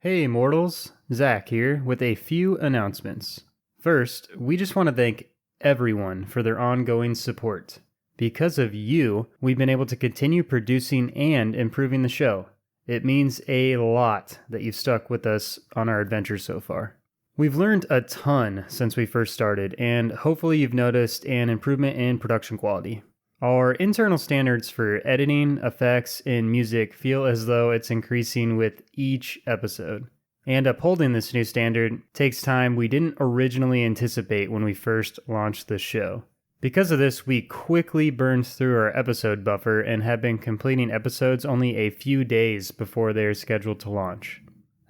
Hey mortals, Zach here with a few announcements. First, we just want to thank everyone for their ongoing support. Because of you, we've been able to continue producing and improving the show. It means a lot that you've stuck with us on our adventure so far. We've learned a ton since we first started, and hopefully you've noticed an improvement in production quality. Our internal standards for editing, effects, and music feel as though it's increasing with each episode. And upholding this new standard takes time we didn't originally anticipate when we first launched the show. Because of this, we quickly burned through our episode buffer and have been completing episodes only a few days before they are scheduled to launch.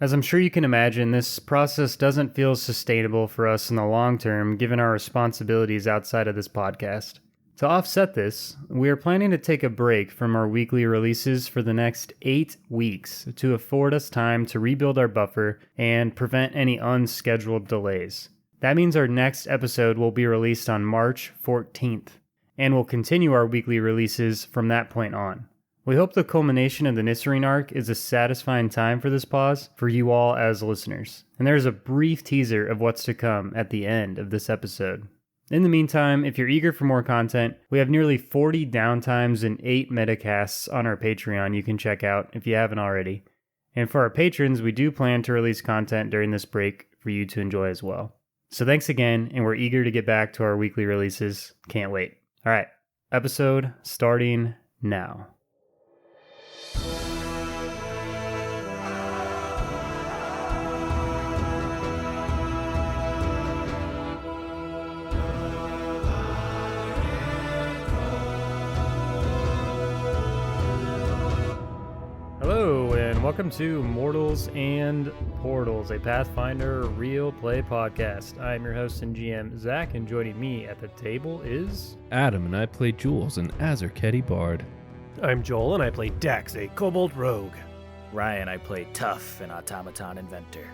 As I'm sure you can imagine, this process doesn't feel sustainable for us in the long term given our responsibilities outside of this podcast. To offset this, we are planning to take a break from our weekly releases for the next 8 weeks to afford us time to rebuild our buffer and prevent any unscheduled delays. That means our next episode will be released on March 14th, and we'll continue our weekly releases from that point on. We hope the culmination of the Nisireen arc is a satisfying time for this pause for you all as listeners, and there's a brief teaser of what's to come at the end of this episode. In the meantime, if you're eager for more content, we have nearly 40 downtimes and 8 metacasts on our Patreon you can check out if you haven't already. And for our patrons, we do plan to release content during this break for you to enjoy as well. So thanks again, and we're eager to get back to our weekly releases. Can't wait. All right, episode starting now. Hello, and welcome to Mortals and Portals, a Pathfinder real play podcast. I'm your host and GM, Zach, and joining me at the table is... Adam, and I play Jules, an Azerketi bard. I'm Joel, and I play Dax, a kobold rogue. Ryan, I play Tough, an automaton inventor.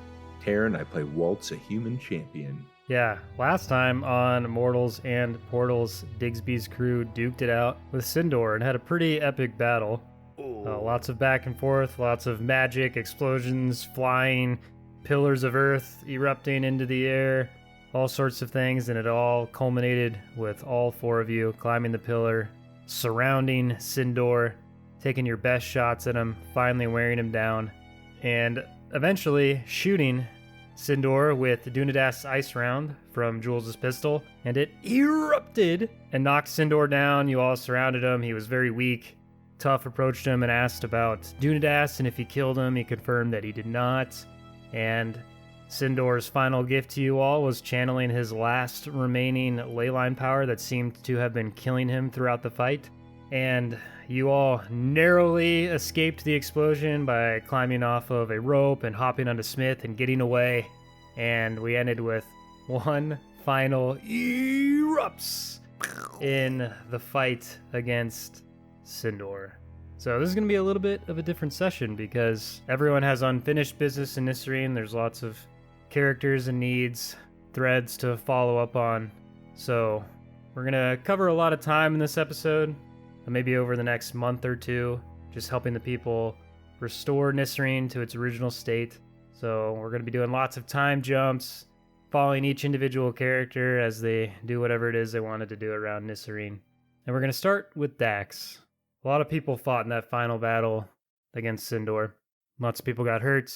Taryn, I play Waltz, a human champion. Yeah, last time on Mortals and Portals, Digsby's crew duked it out with Sindor and had a pretty epic battle. Lots of back and forth, lots of magic, explosions, flying, pillars of earth erupting into the air, all sorts of things, and it all culminated with all 4 of you climbing the pillar, surrounding Sindor, taking your best shots at him, finally wearing him down, and eventually shooting Sindor with Dunadast's ice round from Jules' pistol, and it erupted and knocked Sindor down. You all surrounded him. He was very weak. Tough approached him and asked about Dunadast, and if he killed him, he confirmed that he did not. And Sindor's final gift to you all was channeling his last remaining leyline power that seemed to have been killing him throughout the fight. And you all narrowly escaped the explosion by climbing off of a rope and hopping onto Smith and getting away. And we ended with one final erupts in the fight against Sindor. So this is going to be a little bit of a different session because everyone has unfinished business in Nisireen. There's lots of characters and needs, threads to follow up on. So we're going to cover a lot of time in this episode, maybe over the next month or two, just helping the people restore Nisireen to its original state. So we're going to be doing lots of time jumps, following each individual character as they do whatever it is they wanted to do around Nisireen. And we're going to start with Dax. A lot of people fought in that final battle against Sindor. Lots of people got hurt,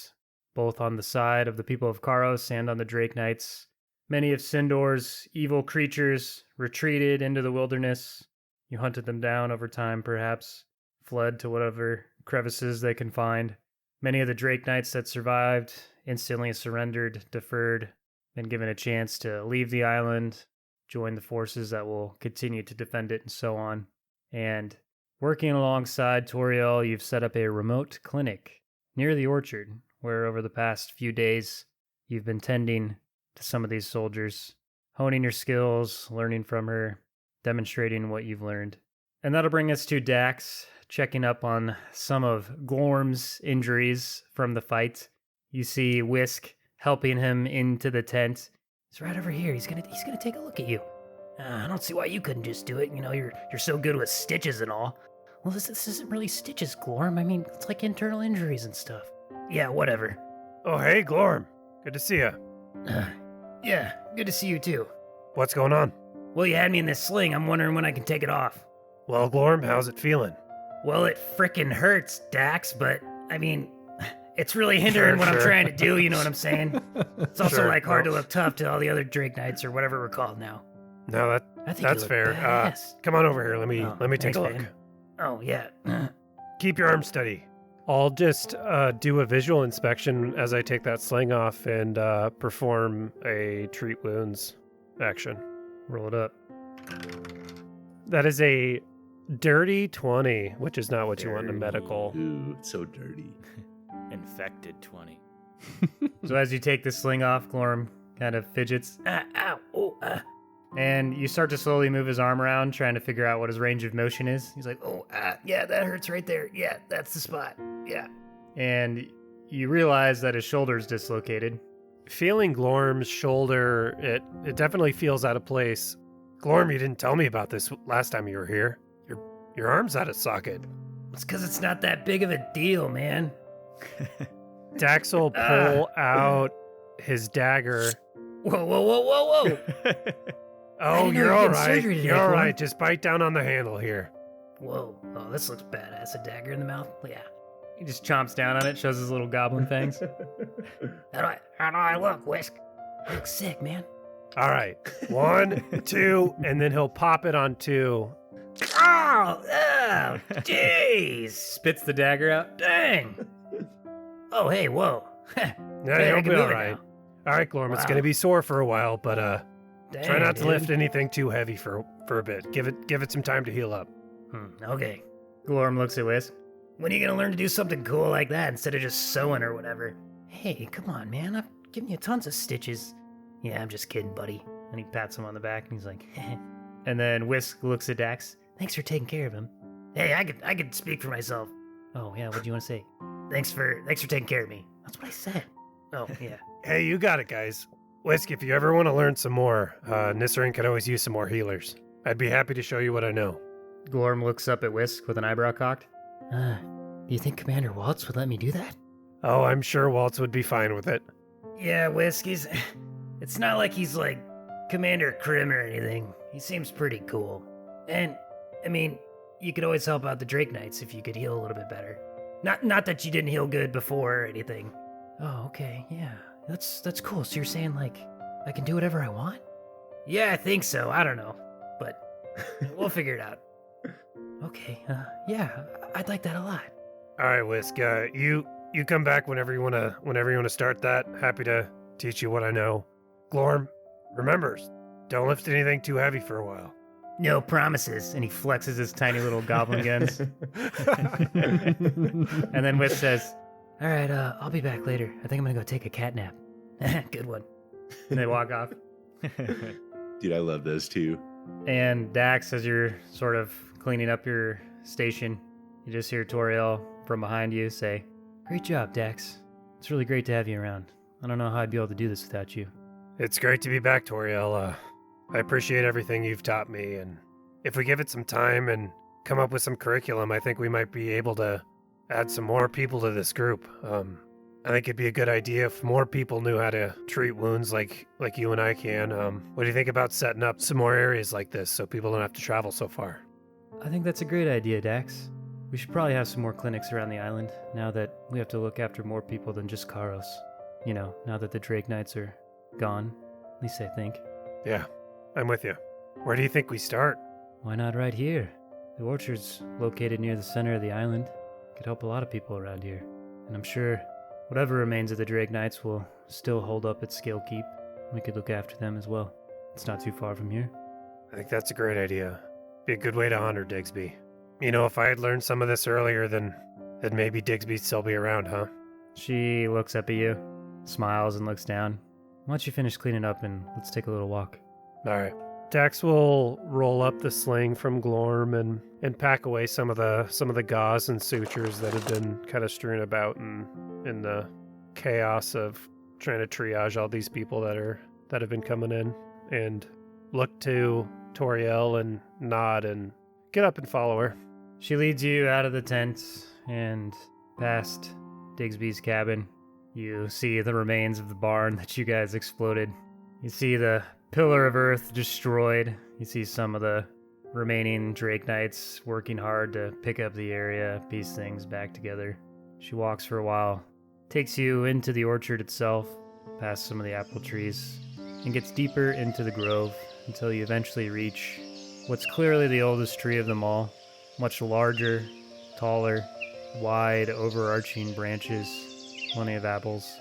both on the side of the people of Karos and on the Drake Knights. Many of Sindor's evil creatures retreated into the wilderness. You hunted them down over time, perhaps, fled to whatever crevices they can find. Many of the Drake Knights that survived instantly surrendered, deferred, and given a chance to leave the island, join the forces that will continue to defend it, and so on. And working alongside Toriel, you've set up a remote clinic near the orchard, where over the past few days, you've been tending to some of these soldiers, honing your skills, learning from her, demonstrating what you've learned. And that'll bring us to Dax, checking up on some of Glorm's injuries from the fight. You see Whisk helping him into the tent. He's right over here. He's gonna take a look at you. I don't see why you couldn't just do it. You know, you're so good with stitches and all. Well, this isn't really stitches, Glorm. I mean, it's like internal injuries and stuff. Yeah, whatever. Oh, hey, Glorm. Good to see you. Yeah, good to see you too. What's going on? Well, you had me in this sling. I'm wondering when I can take it off. Well, Glorm, how's it feeling? Well, it frickin' hurts, Dax, but, I mean, it's really hindering what I'm Sure. trying to do, you know what I'm saying? It's also, Sure, hard to well- look tough to all the other Drake Knights or whatever we're called now. No, I think you that's look fair. badass. Come on over here. Let me Oh, take thanks, a look. man. Oh, yeah. Keep your arm steady. I'll just do a visual inspection as I take that sling off and perform a treat wounds action. Roll it up. That is a dirty 20, which is not what you want in a medical. Ooh, it's so dirty. Infected 20. So as you take the sling off, Glorm kind of fidgets, Ow, oh, and you start to slowly move his arm around, trying to figure out what his range of motion is. He's like, oh, yeah, that hurts right there. Yeah, that's the spot. Yeah. and you realize that his shoulder's dislocated. Feeling Glorm's shoulder, it definitely feels out of place. Glorm, you didn't tell me about this last time you were here. Your arm's out of socket. It's because it's not that big of a deal, man. Dax will pull out his dagger. Whoa, whoa, whoa, whoa, whoa. Oh, didn't know you're you all were getting right. surgery today, You're all Glorm. right. Just bite down on the handle here. Whoa. Oh, this looks badass. A dagger in the mouth? Yeah. He just chomps down on it, shows his little goblin fangs. How do I look, Whisk? You look sick, man. All right. 1, 2, and then he'll pop it on 2. Oh, jeez. Spits the dagger out. Dang. Oh, hey, whoa. Yeah, Hey, I you'll can be all move it right. now. All right, Glorm, it's Wow. going to be sore for a while, but Dang, try not to dude. lift anything too heavy for a bit. Give it some time to heal up. Okay. Glorm looks at Whisk. When are you gonna learn to do something cool like that instead of just sewing or whatever? Hey, come on, man. I've given you tons of stitches. Yeah, I'm just kidding, buddy. And he pats him on the back, and he's like, and then Whisk looks at Dax. Thanks for taking care of him. Hey, I could speak for myself. Oh, yeah, what do you want to say? Thanks for taking care of me. That's what I said. Oh, yeah. Hey, you got it, guys. Whisk, if you ever want to learn some more, Nisireen could always use some more healers. I'd be happy to show you what I know. Glorm looks up at Whisk with an eyebrow cocked. Do you think Commander Waltz would let me do that? Oh, I'm sure Waltz would be fine with it. Yeah, Whiskey's. It's not like he's like Commander Krim or anything. He seems pretty cool. And, I mean, you could always help out the Drake Knights if you could heal a little bit better. Not that you didn't heal good before or anything. Oh, okay, yeah. That's cool. So you're saying, like, I can do whatever I want? Yeah, I think so. I don't know. But we'll figure it out. Okay, yeah, I'd like that a lot. All right, Whisk. You come back whenever you wanna start that. Happy to teach you what I know. Glorm, remember, don't lift anything too heavy for a while. No promises. And he flexes his tiny little goblin guns. And then Whisk says, All right, I'll be back later. I think I'm gonna go take a cat nap. Good one. and they walk off. Dude, I love those two. And Dax, as you're sort of cleaning up your station, you just hear Toriel from behind you say, "Great job, Dax. It's really great to have you around. I don't know how I'd be able to do this without you." It's great to be back, Toriel. I appreciate everything you've taught me, and if we give it some time and come up with some curriculum, I think we might be able to add some more people to this group. I think it'd be a good idea if more people knew how to treat wounds like you and I can. What do you think about setting up some more areas like this so people don't have to travel so far? I think that's a great idea, Dax. We should probably have some more clinics around the island now that we have to look after more people than just Karos. You know, now that the Drake Knights are gone. At least I think. Yeah, I'm with you. Where do you think we start? Why not right here? The orchard's located near the center of the island. Could help a lot of people around here. And I'm sure whatever remains of the Drake Knights will still hold up at Scale Keep. We could look after them as well. It's not too far from here. I think that's a great idea. Be a good way to honor Digsby. You know, if I had learned some of this earlier, then maybe Digsby'd still be around, huh? She looks up at you, smiles, and looks down. Why don't you finish cleaning up and let's take a little walk? All right. Dax will roll up the sling from Glorm and pack away some of the gauze and sutures that have been kind of strewn about in the chaos of trying to triage all these people that have been coming in, and look to Toriel and nod and get up and follow her. She leads you out of the tent and past Digsby's cabin You see the remains of the barn that you guys exploded. You see the pillar of earth destroyed. You see some of the remaining Drake Knights working hard to pick up the area, piece things back together. She walks for a while, takes you into the orchard itself, past some of the apple trees, and gets deeper into the grove until you eventually reach what's clearly the oldest tree of them all. Much larger, taller, wide, overarching branches, plenty of apples.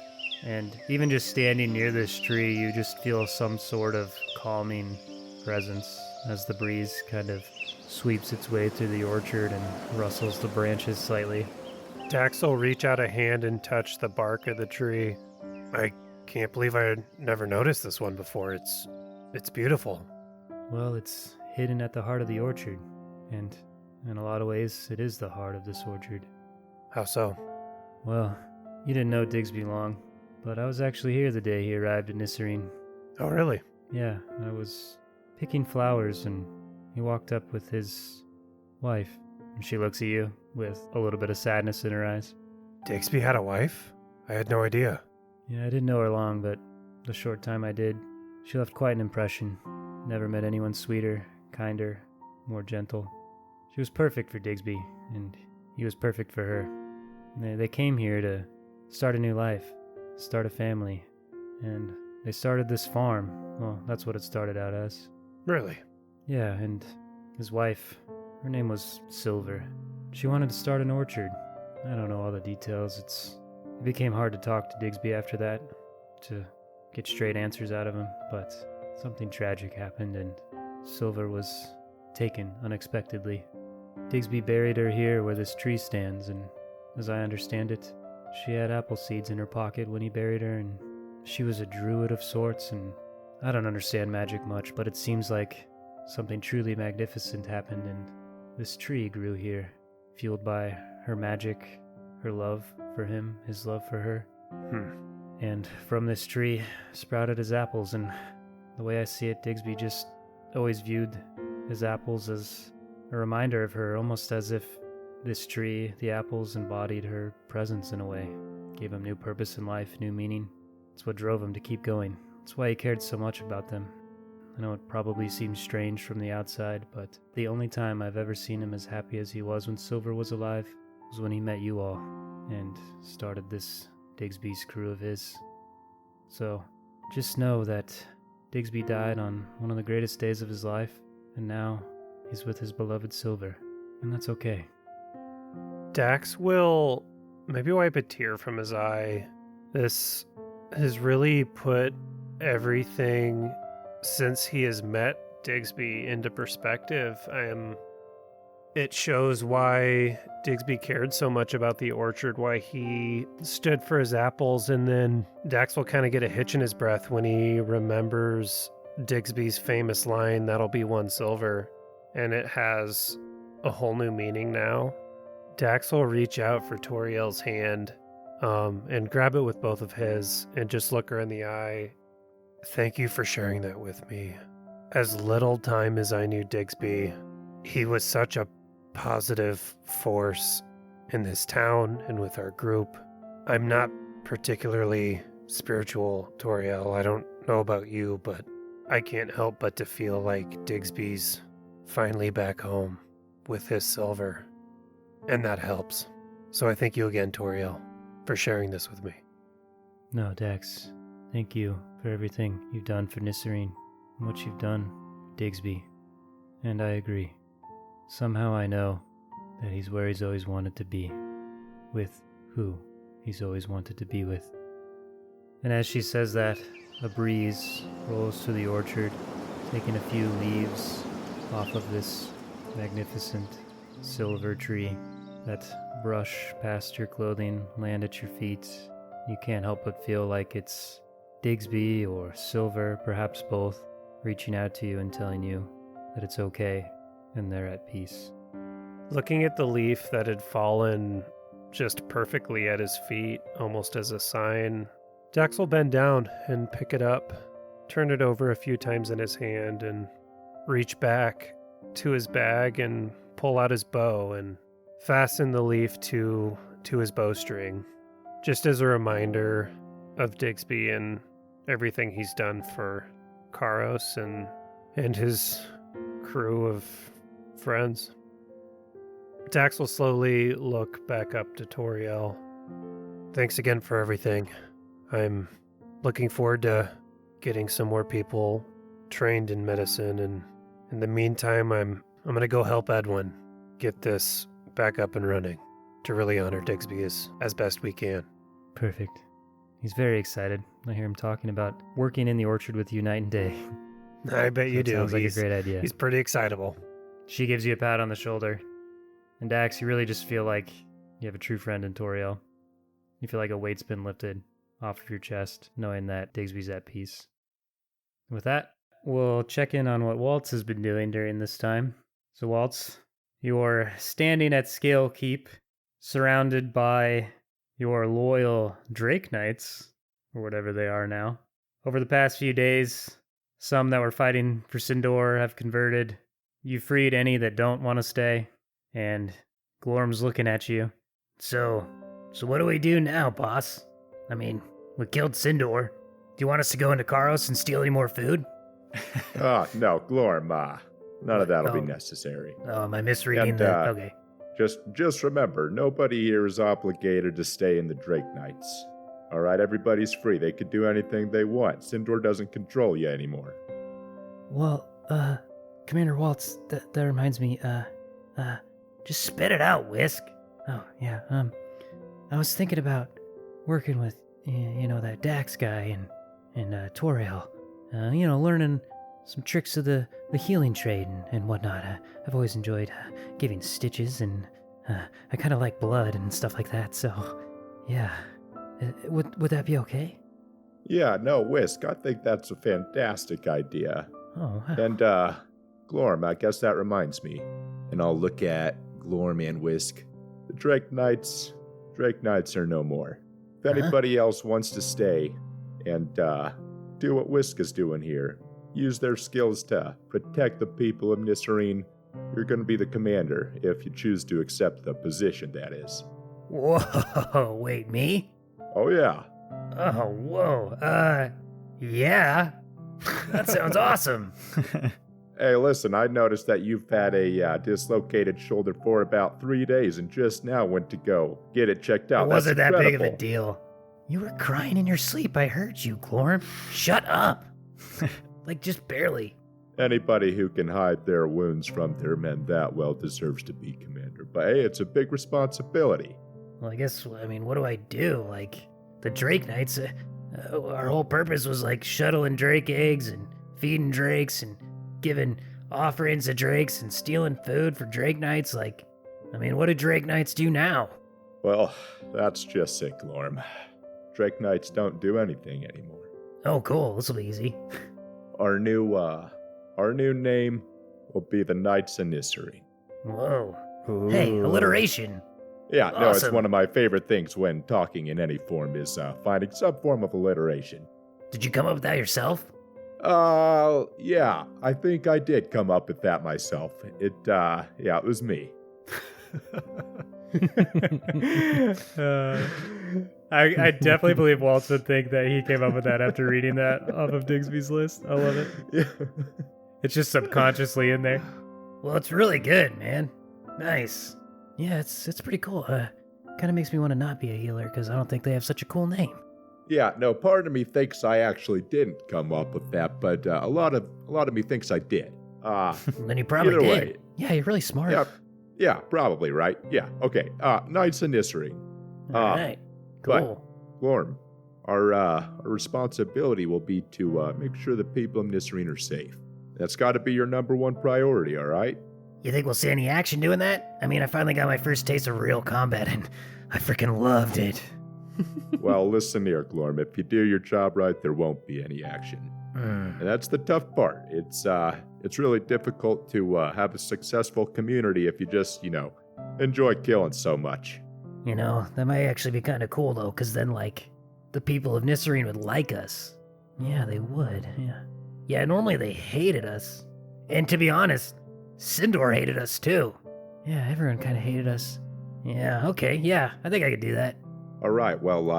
And even just standing near this tree, you just feel some sort of calming presence as the breeze kind of sweeps its way through the orchard and rustles the branches slightly. Dax will reach out a hand and touch the bark of the tree. I can't believe I had never noticed this one before. It's beautiful. Well, it's hidden at the heart of the orchard, and in a lot of ways, it is the heart of this orchard. How so? Well, you didn't know Digsby long, but I was actually here the day he arrived in Nisireen. Oh, really? Yeah, I was picking flowers, and he walked up with his wife. And she looks at you with a little bit of sadness in her eyes. Digsby had a wife? I had no idea. Yeah, I didn't know her long, but the short time I did, she left quite an impression. Never met anyone sweeter, kinder, more gentle. She was perfect for Digsby, and he was perfect for her. They came here to start a new life, start a family, and they started this farm. Well, that's what it started out as. Really? Yeah, and his wife, her name was Silver. She wanted to start an orchard. I don't know all the details. It became hard to talk to Digsby after that, to get straight answers out of him, but something tragic happened and Silver was taken unexpectedly. Digsby buried her here where this tree stands, and as I understand it, she had apple seeds in her pocket when he buried her, and she was a druid of sorts, and I don't understand magic much, but it seems like something truly magnificent happened, and this tree grew here, fueled by her magic, her love for him, his love for her. And from this tree sprouted his apples, and the way I see it, Digsby just always viewed his apples as a reminder of her, almost as if this tree, the apples, embodied her presence in a way, gave him new purpose in life, new meaning. It's what drove him to keep going. It's why he cared so much about them. I know it probably seems strange from the outside, but the only time I've ever seen him as happy as he was when Silver was alive was when he met you all and started this Digsby's crew of his. So, just know that Digsby died on one of the greatest days of his life, and now he's with his beloved Silver, and that's okay. Dax will maybe wipe a tear from his eye. This has really put everything since he has met Digsby into perspective. It shows why Digsby cared so much about the orchard, why he stood for his apples, and then Dax will kind of get a hitch in his breath when he remembers Digsby's famous line, "That'll be 1 silver," and it has a whole new meaning now. Dax will reach out for Toriel's hand and grab it with both of his and just look her in the eye. Thank you for sharing that with me. As little time as I knew Digsby, he was such a positive force in this town and with our group. I'm not particularly spiritual, Toriel. I don't know about you, but I can't help but to feel like Digsby's finally back home with his Silver. And that helps. So I thank you again, Toriel, for sharing this with me. No, Dax, thank you for everything you've done for Nisireen and what you've done for Digsby. And I agree. Somehow I know that he's where he's always wanted to be, with who he's always wanted to be with. And as she says that, a breeze rolls through the orchard, taking a few leaves off of this magnificent silver tree that brush past your clothing, land at your feet. You can't help but feel like it's Digsby or Silver, perhaps both, reaching out to you and telling you that it's okay and they're at peace. Looking at the leaf that had fallen just perfectly at his feet, almost as a sign, Dax will bend down and pick it up, turn it over a few times in his hand, and reach back to his bag and pull out his bow and fasten the leaf to his bowstring. just as a reminder of Digsby and everything he's done for Karos and his crew of friends. Dax will slowly look back up to Toriel. Thanks again for everything. I'm looking forward to getting some more people trained in medicine, and in the meantime, I'm gonna go help Edwin get this back up and running to really honor Digsby as best we can. Perfect. He's very excited. I hear him talking about working in the orchard with you night and day. I bet you That do. Sounds like a great idea. He's pretty excitable. She gives you a pat on the shoulder. And Dax, you really just feel like you have a true friend in Toriel. You feel like a weight's been lifted off of your chest, knowing that Digsby's at peace. With that, we'll check in on what Waltz has been doing during this time. So Waltz, you're standing at Scale Keep, surrounded by your loyal Drake Knights, or whatever they are now. Over the past few days, some that were fighting for Sindor have converted. You freed any that don't want to stay, and Glorm's looking at you. So what do we do now, boss? I mean, we killed Sindor. Do you want us to go into Karos and steal any more food? No, Glorm, none of that'll be Oh. necessary. Oh, am I misreading And, that? Okay. Just remember, nobody here is obligated to stay in the Drake Knights. All right, everybody's free. They can do anything they want. Sindor doesn't control you anymore. Well, Commander Waltz, that reminds me, just spit it out, Whisk. Oh, yeah, I was thinking about working with, that Dax guy and Toriel. Learning some tricks of the healing trade and whatnot. I've always enjoyed giving stitches, and I kind of like blood and stuff like that, so, yeah. Would that be okay? Yeah, no, Whisk, I think that's a fantastic idea. Oh, wow. And, Glorm, I guess that reminds me. And I'll look at Glorm and Whisk. The Drake Knights are no more. If anybody else wants to stay and, do what Whisk is doing here, use their skills to protect the people of Nisireen, you're gonna be the commander, if you choose to accept the position, that is. Whoa, wait, me? Oh, yeah. Oh, whoa, yeah. That sounds awesome. Hey, listen, I noticed that you've had a dislocated shoulder for about 3 days and just now went to go get it checked out. It wasn't That's that big of a incredible. deal. You were crying in your sleep, I heard you, Glorm. Shut up. Like, just barely. Anybody who can hide their wounds from their men that well deserves to be commander. But hey, it's a big responsibility. Well, I guess, what do I do? Like, the Drake Knights, our whole purpose was, shuttling Drake eggs and feeding Drakes and giving offerings to Drakes and stealing food for Drake Knights. What do Drake Knights do now? Well, that's just sick, Lorm. Drake Knights don't do anything anymore. Oh, cool. This will be easy. Our new name will be the Knights of Nisireen. Whoa. Hey, alliteration. Yeah, no, it's Awesome. one of my favorite things when talking in any form is finding some form of alliteration. Did you come up with that yourself? Yeah, I think I did come up with that myself. It was me. I definitely believe Waltz would think that he came up with that after reading that off of Digsby's list. I love it. Yeah. It's just subconsciously in there. Well, it's really good, man. Nice. Yeah, it's pretty cool. Kind of makes me want to not be a healer because I don't think they have such a cool name. Yeah, no, part of me thinks I actually didn't come up with that, but a lot of me thinks I did. Then you probably Either did. way. Yeah, you're really smart. Yeah, probably, right? Yeah, okay. Knights of Nisireen. All right. but- Cool. Glorm, our responsibility will be to make sure the people of Nisireen are safe. That's got to be your number one priority, all right? You think we'll see any action doing that? I finally got my first taste of real combat, and I freaking loved it. Well, listen here, Glorm. If you do your job right, there won't be any action. And that's the tough part. It's really difficult to have a successful community if you just, enjoy killing so much. That might actually be kind of cool, though, because then, the people of Nisireen would like us. Yeah, they would, yeah. Yeah, normally they hated us. And to be honest, Sindor hated us, too. Yeah, everyone kind of hated us. Yeah, okay, yeah, I think I could do that. All right, well,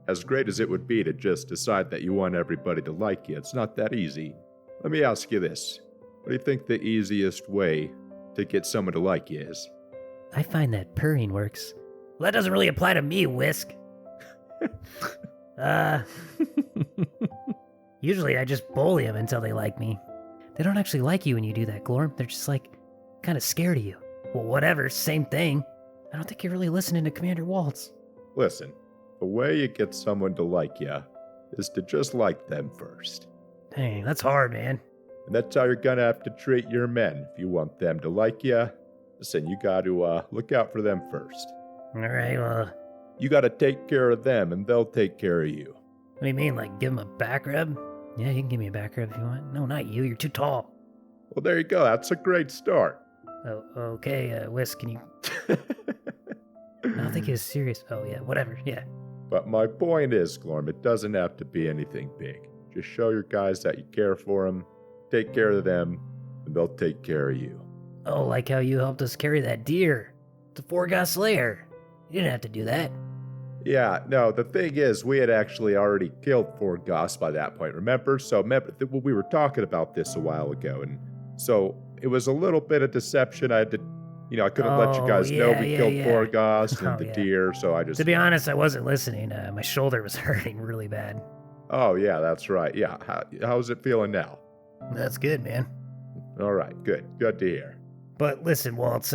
as great as it would be to just decide that you want everybody to like you, it's not that easy. Let me ask you this. What do you think the easiest way to get someone to like you is? I find that purring works. Well, that doesn't really apply to me, Whisk. Usually I just bully them until they like me. They don't actually like you when you do that, Glorm. They're just kind of scared of you. Well, whatever, same thing. I don't think you're really listening to Commander Waltz. Listen, the way you get someone to like you is to just like them first. Dang, that's hard, man. And that's how you're gonna have to treat your men if you want them to like you. Listen, you got to look out for them first. All right, well, You got to take care of them, and they'll take care of you. what do you mean, like give him a back rub? Yeah, you can give me a back rub if you want. No, not you, you're too tall. Well, there you go. That's a great start. Oh, okay, Whisk, can you... No, I think he was serious. Oh, yeah, whatever, yeah. But my point is, Glorm, it doesn't have to be anything big. Just show your guys that you care for them, take care of them, and they'll take care of you. Oh, like how you helped us carry that deer to Forgoth Slayer. You didn't have to do that. Yeah, no, the thing is, we had actually already killed 4 Goths by that point, remember? So we were talking about this a while ago, and so it was a little bit of deception. I had to, I couldn't let you guys know we killed 4 Goths and the deer, so I just... To be honest, I wasn't listening. My shoulder was hurting really bad. Oh, yeah, that's right. Yeah, how's it feeling now? That's good, man. All right, good. Good to hear. But listen, Waltz,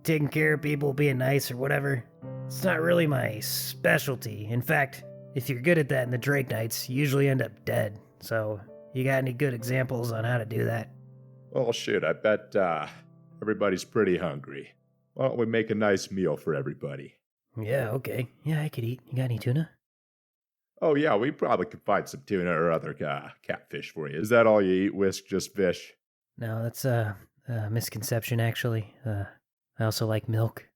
taking care of people, being nice or whatever, it's not really my specialty. In fact, if you're good at that in the Drake Knights, you usually end up dead. So, you got any good examples on how to do that? Well, shoot, I bet everybody's pretty hungry. Why don't we make a nice meal for everybody? Yeah, okay. Yeah, I could eat. You got any tuna? Oh, yeah, we probably could find some tuna or other catfish for you. Is that all you eat, Whisk, just fish? No, that's a misconception, actually. I also like milk.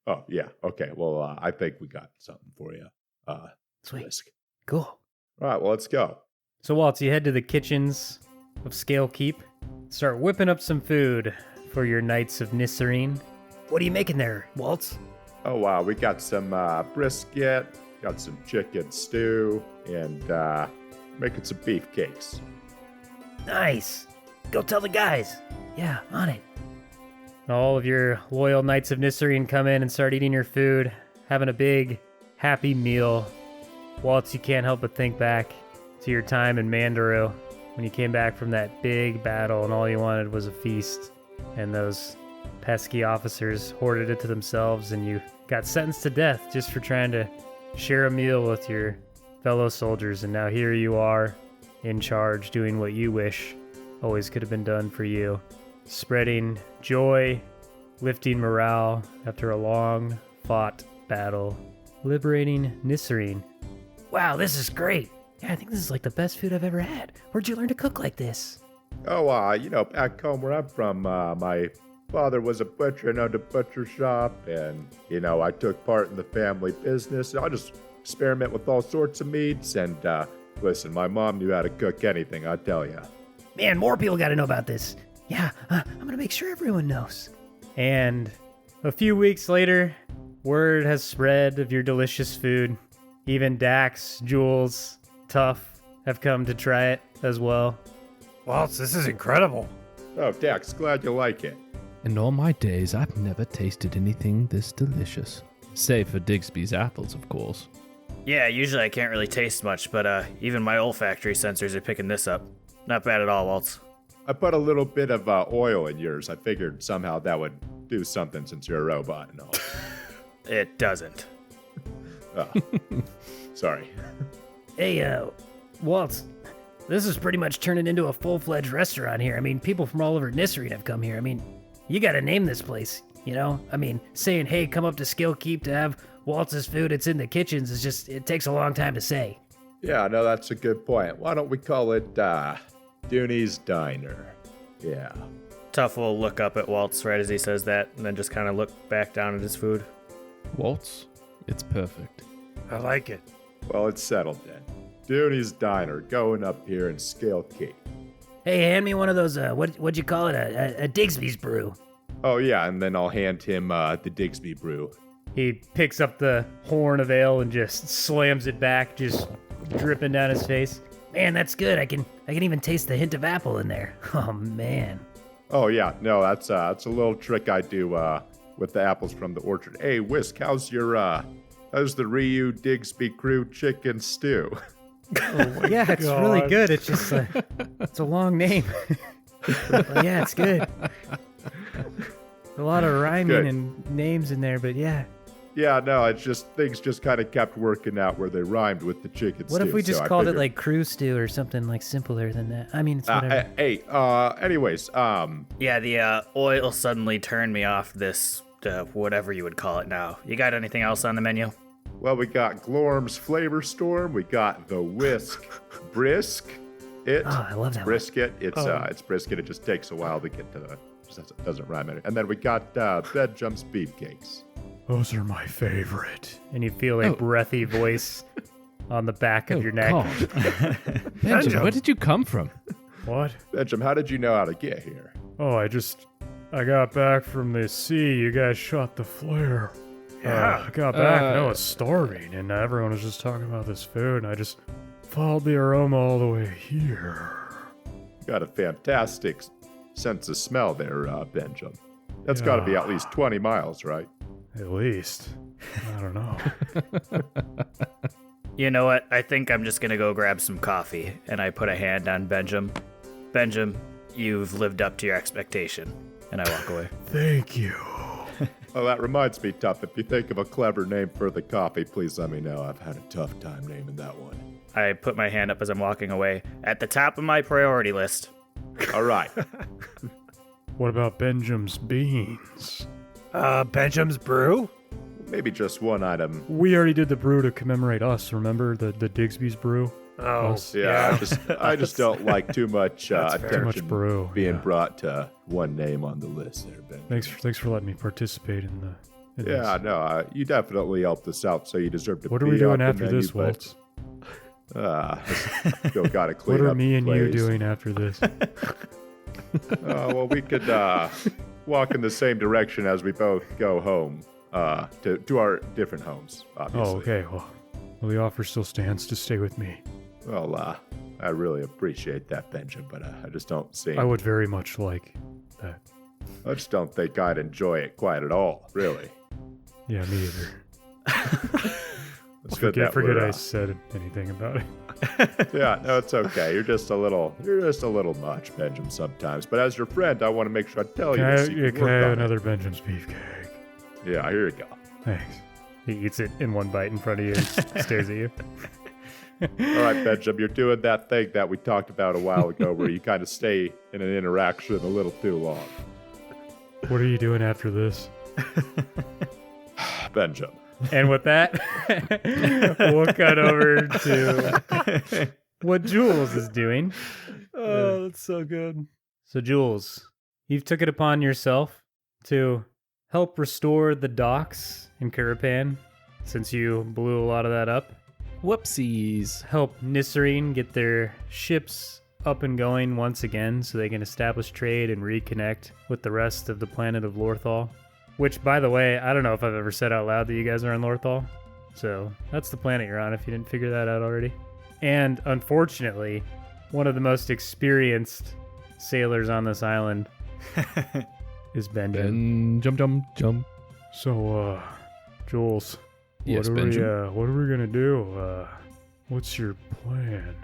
Oh, yeah, okay. Well, I think we got something for you. Sweet. Whisk. Cool. All right, well, let's go. So, Waltz, you head to the kitchens of Scale Keep. Start whipping up some food for your Knights of Nisireen. What are you making there, Waltz? Oh, wow, we got some brisket, got some chicken stew, and making some beef cakes. Nice. Go tell the guys. Yeah, on it. All of your loyal Knights of Nisireen come in and start eating your food, having a big, happy meal. Waltz, you can't help but think back to your time in Mandaru when you came back from that big battle and all you wanted was a feast. And those pesky officers hoarded it to themselves and you got sentenced to death just for trying to share a meal with your fellow soldiers. And now here you are in charge doing what you wish always could have been done for you. Spreading joy, lifting morale after a long fought battle, liberating Nisireen. Wow, this is great. Yeah, I think this is like the best food I've ever had. Where'd you learn to cook like this? Oh, back home where I'm from, my father was a butcher and owned a butcher shop, and, I took part in the family business. I just experiment with all sorts of meats, and, listen, my mom knew how to cook anything, I tell ya. Man, more people got to know about this. Yeah, I'm gonna make sure everyone knows. And a few weeks later, word has spread of your delicious food. Even Dax, Jules, Tuff have come to try it as well. Waltz, this is incredible. Oh, Dax, glad you like it. In all my days, I've never tasted anything this delicious. Save for Digsby's apples, of course. Yeah, usually I can't really taste much, but even my olfactory sensors are picking this up. Not bad at all, Waltz. I put a little bit of oil in yours. I figured somehow that would do something since you're a robot and all. It doesn't. Oh, sorry. Hey, Waltz, this is pretty much turning into a full-fledged restaurant here. I mean, people from all over Nisireen have come here. I mean, you got to name this place, I mean, saying, hey, come up to Skill Keep to have Waltz's food, it's in the kitchens, is just, it takes a long time to say. Yeah, no, that's a good point. Why don't we call it Dooney's Diner? Yeah. Tuff will look up at Waltz right as he says that, and then just kind of look back down at his food. Waltz, it's perfect. I like it. Well, it's settled then. Dooney's Diner, going up here in Scale Keep. Hey, hand me one of those, what'd you call it, a Digsby's brew. Oh, yeah, and then I'll hand him the Digsby brew. He picks up the horn of ale and just slams it back, just dripping down his face. Man, that's good. I can even taste the hint of apple in there. Oh man. Oh, yeah, no, that's a little trick I do with the apples from the orchard. Hey, Whisk, how's the Ryu Digsby crew chicken stew? Yeah, it's really good. It's just it's a long name. Well, yeah, it's good. A lot of rhyming Good. and names in there, but yeah. Yeah, no, it's just things just kind of kept working out where they rhymed with the chicken stew. What if we just so I called it figured- like crew stew or something like simpler than that? I mean, it's whatever. Anyways, Yeah, the oil suddenly turned me off this, whatever you would call it now. You got anything else on the menu? well, we got Glorm's Flavor Storm, we got the Whisk Brisk. Oh, I love that one. Brisket. It's brisket. It just takes a while to get to the. Doesn't rhyme it. And then we got Bedjum's Beefcakes. Those are my favorite. And you feel a breathy voice on the back of your neck. God. Benjamin, where did you come from? What? Bedjum, how did you know how to get here? Oh, I got back from the sea. You guys shot the flare. Yeah. I got back and I was starving, and everyone was just talking about this food, and I just followed the aroma all the way here. Got a fantastic sense of smell there, Benjum. That's got to be at least 20 miles, right? At least. I don't know. You know what? I think I'm just gonna go grab some coffee. And I put a hand on Benjamin. Benjamin, you've lived up to your expectation. And I walk away. Thank you. Oh, that reminds me, Tuff. If you think of a clever name for the coffee, please let me know. I've had a tough time naming that one. I put my hand up as I'm walking away. At the top of my priority list. All right. What about Benjam's beans? Benjam's brew? Maybe just one item. We already did the brew to commemorate us, remember? The Digsby's brew? Oh, Us. Yeah, I just don't like too much fair. attention Too much brew, being yeah. brought to one name on the list there, Ben. Thanks for letting me participate in this. Yeah, no, you definitely helped us out, so you deserve to What be are we doing on the after menu, this, but, Waltz? Still got to clean What up are me the and you place. doing after this? Well, we could walk in the same direction as we both go home to our different homes, obviously. Oh, okay. Well, the offer still stands to stay with me. Well, I really appreciate that, Benjamin, but I just don't see. I would very much like that. I just don't think I'd enjoy it quite at all, really. Yeah, me either. It's good Forget that we're, I said anything about it. Yeah, no, it's okay. You're just a little much, Benjamin, sometimes. But as your friend, I want to make sure I tell Can you I, this. You can I have work on another Benjamin's beefcake? it. Yeah, here you go. Thanks. He eats it in one bite in front of you and stares at you. All right, Benjamin, you're doing that thing that we talked about a while ago where you kind of stay in an interaction a little too long. What are you doing after this? Benjamin. And with that, we'll cut over to what Jules is doing. Oh, that's so good. So, Jules, you've took it upon yourself to help restore the docks in Carapan, since you blew a lot of that up. Whoopsies. Help Nisireen get their ships up and going once again so they can establish trade and reconnect with the rest of the planet of Lorthal. Which, by the way, I don't know if I've ever said out loud that you guys are on Lorthal. So that's the planet you're on if you didn't figure that out already. And unfortunately, one of the most experienced sailors on this island is Benjamin. Jump. So, Jules, Yes, what Benjamin. are we gonna do? What's your plan?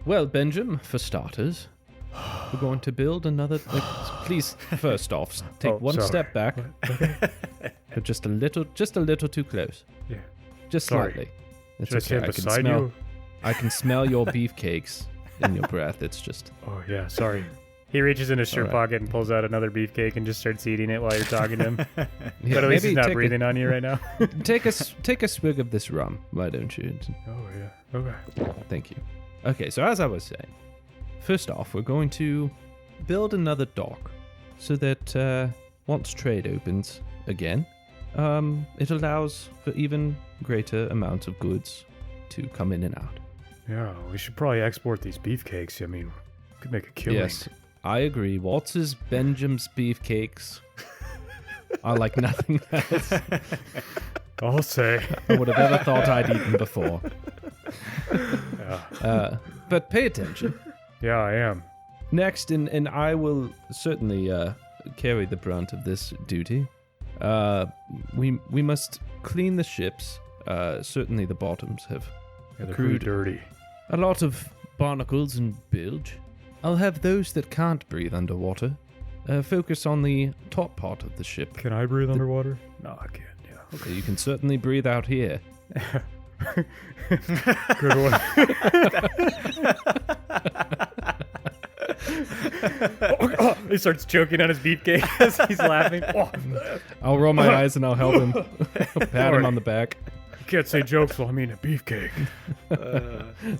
Well, Benjamin, for starters, we're going to build another. Please, first off, take Oh, one sorry. step back. Okay. You're just a little too close. Yeah. Just Sorry. slightly. It's Should I okay. stand beside you? I can smell your beefcakes in your breath. It's just. Oh yeah, sorry. He reaches in his shirt Alright. pocket and pulls out another beefcake and just starts eating it while you're talking to him. Yeah, But at least he's maybe not take breathing on you right now. take a swig of this rum. Why don't you? Oh yeah. Okay. Thank you. Okay, so as I was saying, first off, we're going to build another dock so that once trade opens again, it allows for even greater amounts of goods to come in and out. Yeah, we should probably export these beefcakes. I mean, we could make a killing. Yes. I agree. Waltz's Benjamin's beefcakes are like nothing else I'll say. I would have ever thought I'd eaten before. Yeah, But pay attention. yeah, I am. Next, and I will certainly carry the brunt of this duty. We must clean the ships. Certainly the bottoms have Yeah, they're accrued pretty dirty. a lot of barnacles and bilge. I'll have those that can't breathe underwater focus on the top part of the ship. Can I breathe underwater? No, I can't. Yeah. Okay, you can certainly breathe out here. Good one. He starts choking on his beefcake as he's laughing. Oh, I'll roll my eyes and I'll help him. Pat him on the back. you can't say jokes while I'm eating a beefcake.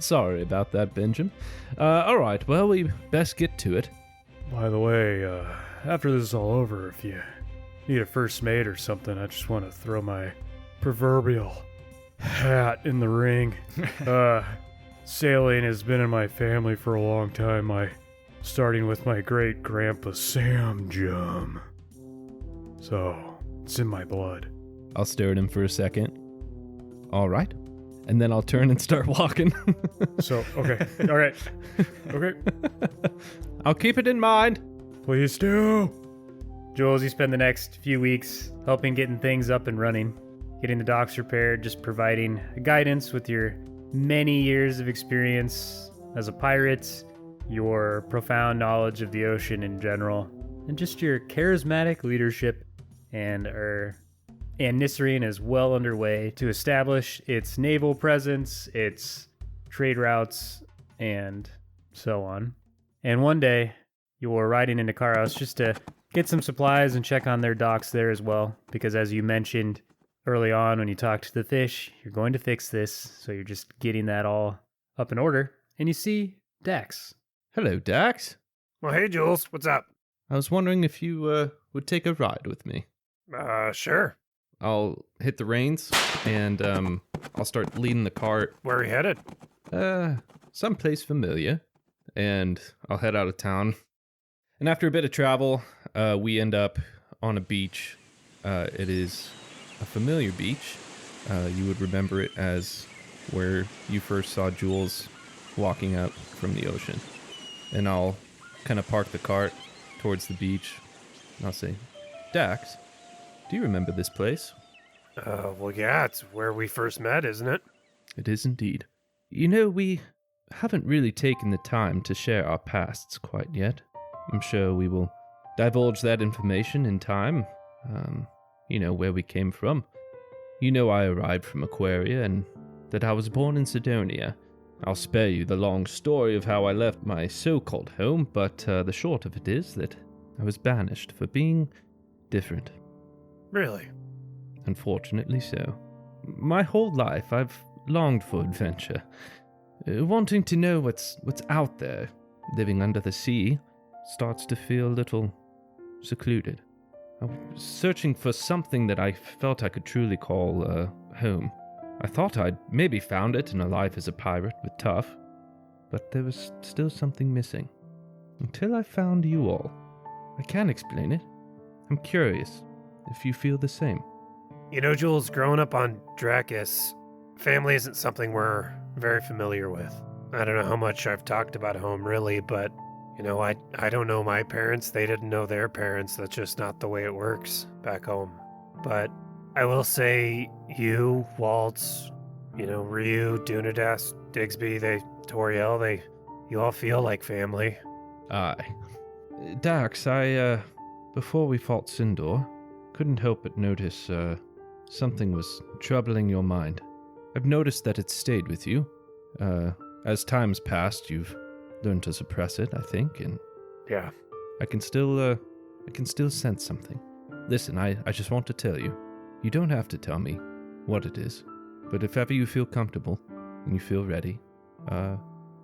Sorry about that, Benjamin. All right, well, we best get to it. By the way, after this is all over, if you need a first mate or something, I just want to throw my proverbial hat in the ring. Sailing has been in my family for a long time. Starting with my great grandpa Sam Jum. So it's in my blood. I'll stare at him for a second. All right. And then I'll turn and start walking. So okay, all right, okay. I'll keep it in mind. Please do. Jules, you spend the next few weeks helping getting things up and running, getting the docks repaired, just providing guidance with your many years of experience as a pirate, your profound knowledge of the ocean in general, and just your charismatic leadership. And Nisireen is well underway to establish its naval presence, its trade routes, and so on. And one day, you're riding into Karos just to get some supplies and check on their docks there as well, because as you mentioned early on when you talked to the fish, you're going to fix this, so you're just getting that all up in order. And you see Dax. Hello, Dax. Well, hey, Jules, what's up? I was wondering if you would take a ride with me. Sure. I'll hit the reins and I'll start leading the cart. Where are we headed? Someplace familiar. And I'll head out of town. And after a bit of travel, we end up on a beach. It is a familiar beach. You would remember it as where you first saw Jules walking out from the ocean. And I'll kind of park the cart towards the beach. And I'll say, Dax, do you remember this place? Well, yeah, it's where we first met, isn't it? It is indeed. You know, we haven't really taken the time to share our pasts quite yet. I'm sure we will divulge that information in time. Where we came from. You know I arrived from Aquaria and that I was born in Sidonia. I'll spare you the long story of how I left my so-called home, but the short of it is that I was banished for being different. Really? Unfortunately so. My whole life I've longed for adventure, wanting to know what's out there. Living under the sea starts to feel a little secluded. I was searching for something that I felt I could truly call home. I thought I'd maybe found it in a life as a pirate with Tough, but there was still something missing. Until I found you all. I can't explain it. I'm curious if you feel the same. You know, Jules, growing up on Drakis, family isn't something we're very familiar with. I don't know how much I've talked about home, really, but, I don't know my parents. They didn't know their parents. That's just not the way it works back home. But I will say, you, Waltz, Ryu, Dunadas, Digsby, Toriel, you all feel like family. Aye. Dax, before we fought Sindor, couldn't help but notice, something was troubling your mind. I've noticed that it stayed with you. As time's passed, you've learned to suppress it, I think, and... Yeah. I can still sense something. Listen, I just want to tell you. You don't have to tell me what it is, but if ever you feel comfortable and you feel ready,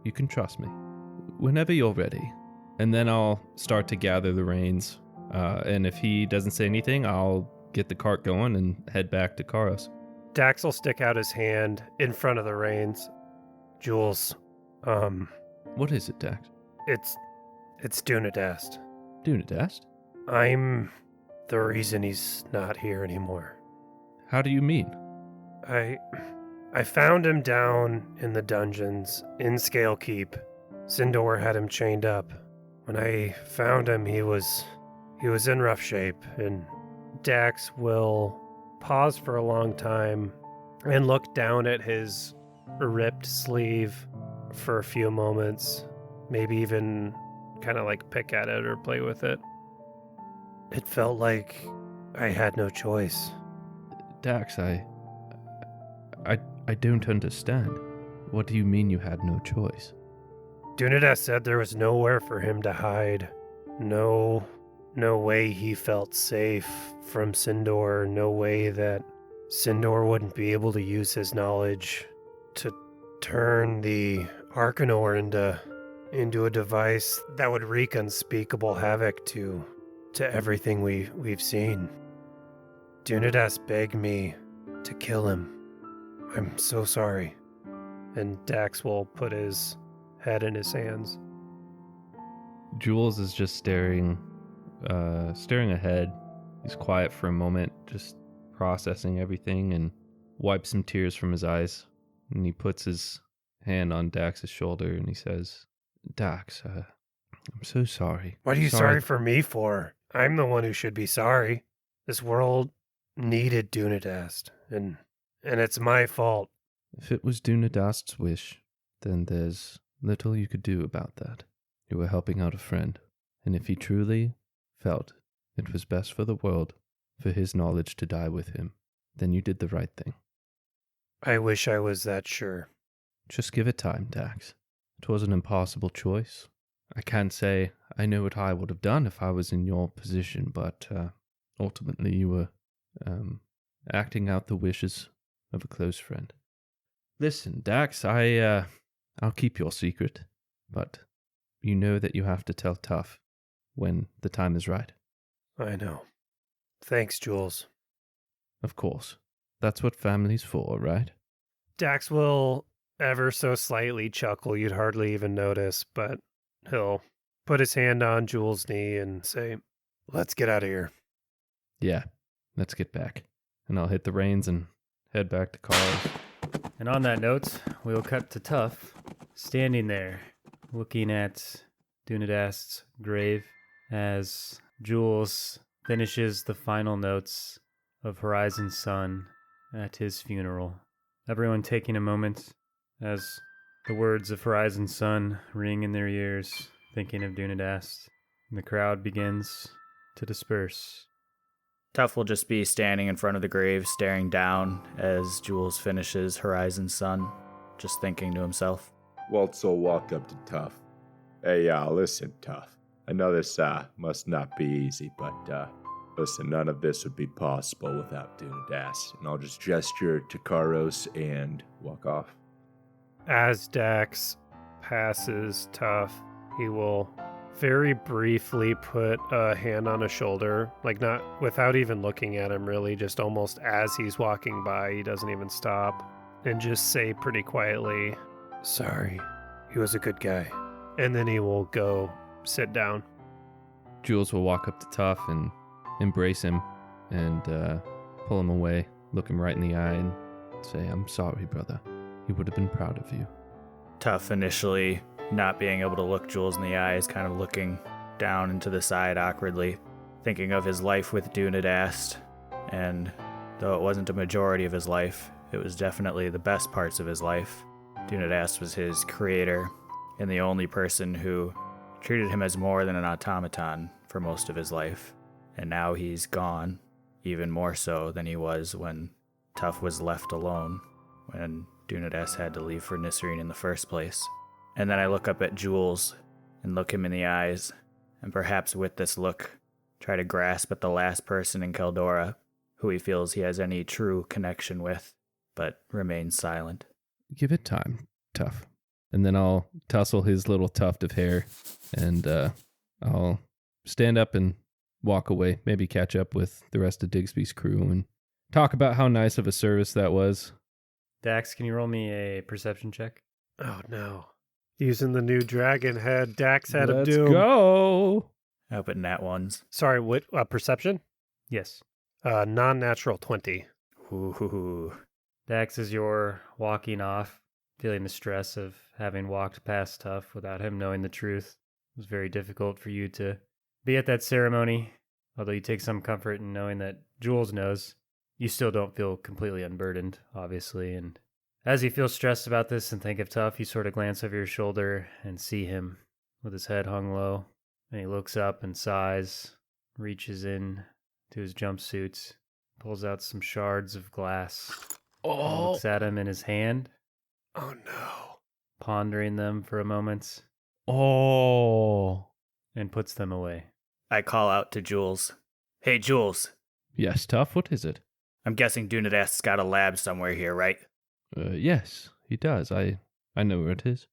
you can trust me. Whenever you're ready. And then I'll start to gather the reins, and if he doesn't say anything, I'll get the cart going and head back to Karos. Dax will stick out his hand in front of the reins. Jules, What is it, Dax? It's Dunadast. Dunadast? I'm the reason he's not here anymore. How do you mean? I found him down in the dungeons in Scale Keep. Sindor had him chained up. When I found him, he was in rough shape, and Dax will pause for a long time and look down at his ripped sleeve for a few moments, maybe even kind of like pick at it or play with it. It felt like I had no choice. Dax, I don't understand. What do you mean you had no choice? Dunadas said there was nowhere for him to hide. No way he felt safe from Sindor. No way that Sindor wouldn't be able to use his knowledge to turn the Arcanor into a device that would wreak unspeakable havoc to everything we've seen. Dunadas begged me to kill him. I'm so sorry. And Dax will put his head in his hands. Jules is just staring ahead. He's quiet for a moment, just processing everything, and wipes some tears from his eyes. And he puts his hand on Dax's shoulder and he says, Dax, I'm so sorry. What are you sorry for me for? I'm the one who should be sorry. This world needed Dunadast, and it's my fault. If it was Dunadast's wish, then there's little you could do about that. You were helping out a friend, and if he truly felt it was best for the world for his knowledge to die with him, then you did the right thing. I wish I was that sure. Just give it time, Dax. It was an impossible choice. I can't say I know what I would have done if I was in your position, but ultimately you were acting out the wishes of a close friend. Listen, Dax, I'll keep your secret, but you know that you have to tell Tough when the time is right. I know. Thanks, Jules. Of course. That's what family's for, right? Dax will ever so slightly chuckle. You'd hardly even notice, but he'll put his hand on Jules' knee and say, let's get out of here. Yeah, let's get back. And I'll hit the reins and head back to Carl's. And on that note, we'll cut to Tough, standing there, looking at Dunadast's grave as Jules finishes the final notes of Horizon Sun at his funeral. Everyone taking a moment as the words of Horizon Sun ring in their ears, thinking of Dunadast, and the crowd begins to disperse. Tough will just be standing in front of the grave, staring down as Jules finishes Horizon Sun, just thinking to himself. Waltz will walk up to Tough. Hey, listen, Tough. I know this must not be easy, but listen, none of this would be possible without Dunadas. And I'll just gesture to Karos and walk off. As Dax passes Tough, he will very briefly put a hand on his shoulder, like not without even looking at him really, just almost as he's walking by, he doesn't even stop, and just say pretty quietly, sorry, he was a good guy. And then he will go sit down. Jules will walk up to Tough and embrace him and pull him away, look him right in the eye and say, I'm sorry, brother. He would have been proud of you. Tough initially not being able to look Jules in the eyes, kind of looking down into the side awkwardly, thinking of his life with Dunadast, and though it wasn't a majority of his life, it was definitely the best parts of his life. Dunadast was his creator, and the only person who treated him as more than an automaton for most of his life. And now he's gone, even more so than he was when Tough was left alone, when Dunadast had to leave for Nisireen in the first place. And then I look up at Jules and look him in the eyes, and perhaps with this look, try to grasp at the last person in Keldora who he feels he has any true connection with, but remains silent. Give it time, Tough. And then I'll tussle his little tuft of hair, and I'll stand up and walk away, maybe catch up with the rest of Digsby's crew and talk about how nice of a service that was. Dax, can you roll me a perception check? Oh no. Using the new dragon head, Dax head of Let's doom. go. I hope it nat ones. Sorry, what? Perception? Yes. Non-natural 20. Ooh. Dax, as you're walking off, feeling the stress of having walked past Tough without him knowing the truth, it was very difficult for you to be at that ceremony. Although you take some comfort in knowing that Jules knows, you still don't feel completely unburdened, obviously. And as you feel stressed about this and think of Tough, you sort of glance over your shoulder and see him with his head hung low. And he looks up and sighs, reaches in to his jumpsuit, pulls out some shards of glass, and looks at him in his hand, Oh no. pondering them for a moment, Oh. and puts them away. I call out to Jules. Hey, Jules. Yes, Tough, what is it? I'm guessing Dunadast's got a lab somewhere here, right? Yes, he does. I know where it is.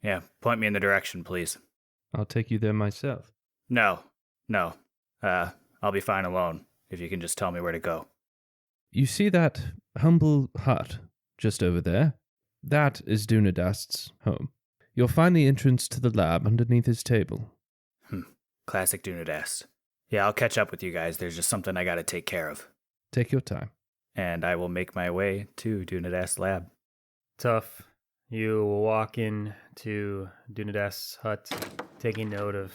Yeah, point me in the direction, please. I'll take you there myself. No. I'll be fine alone, if you can just tell me where to go. You see that humble hut just over there? That is Dunadast's home. You'll find the entrance to the lab underneath his table. Classic Dunadast. Yeah, I'll catch up with you guys. There's just something I gotta take care of. Take your time. And I will make my way to Dunadast's lab. Tough. You will walk in to Dunadast's hut, taking note of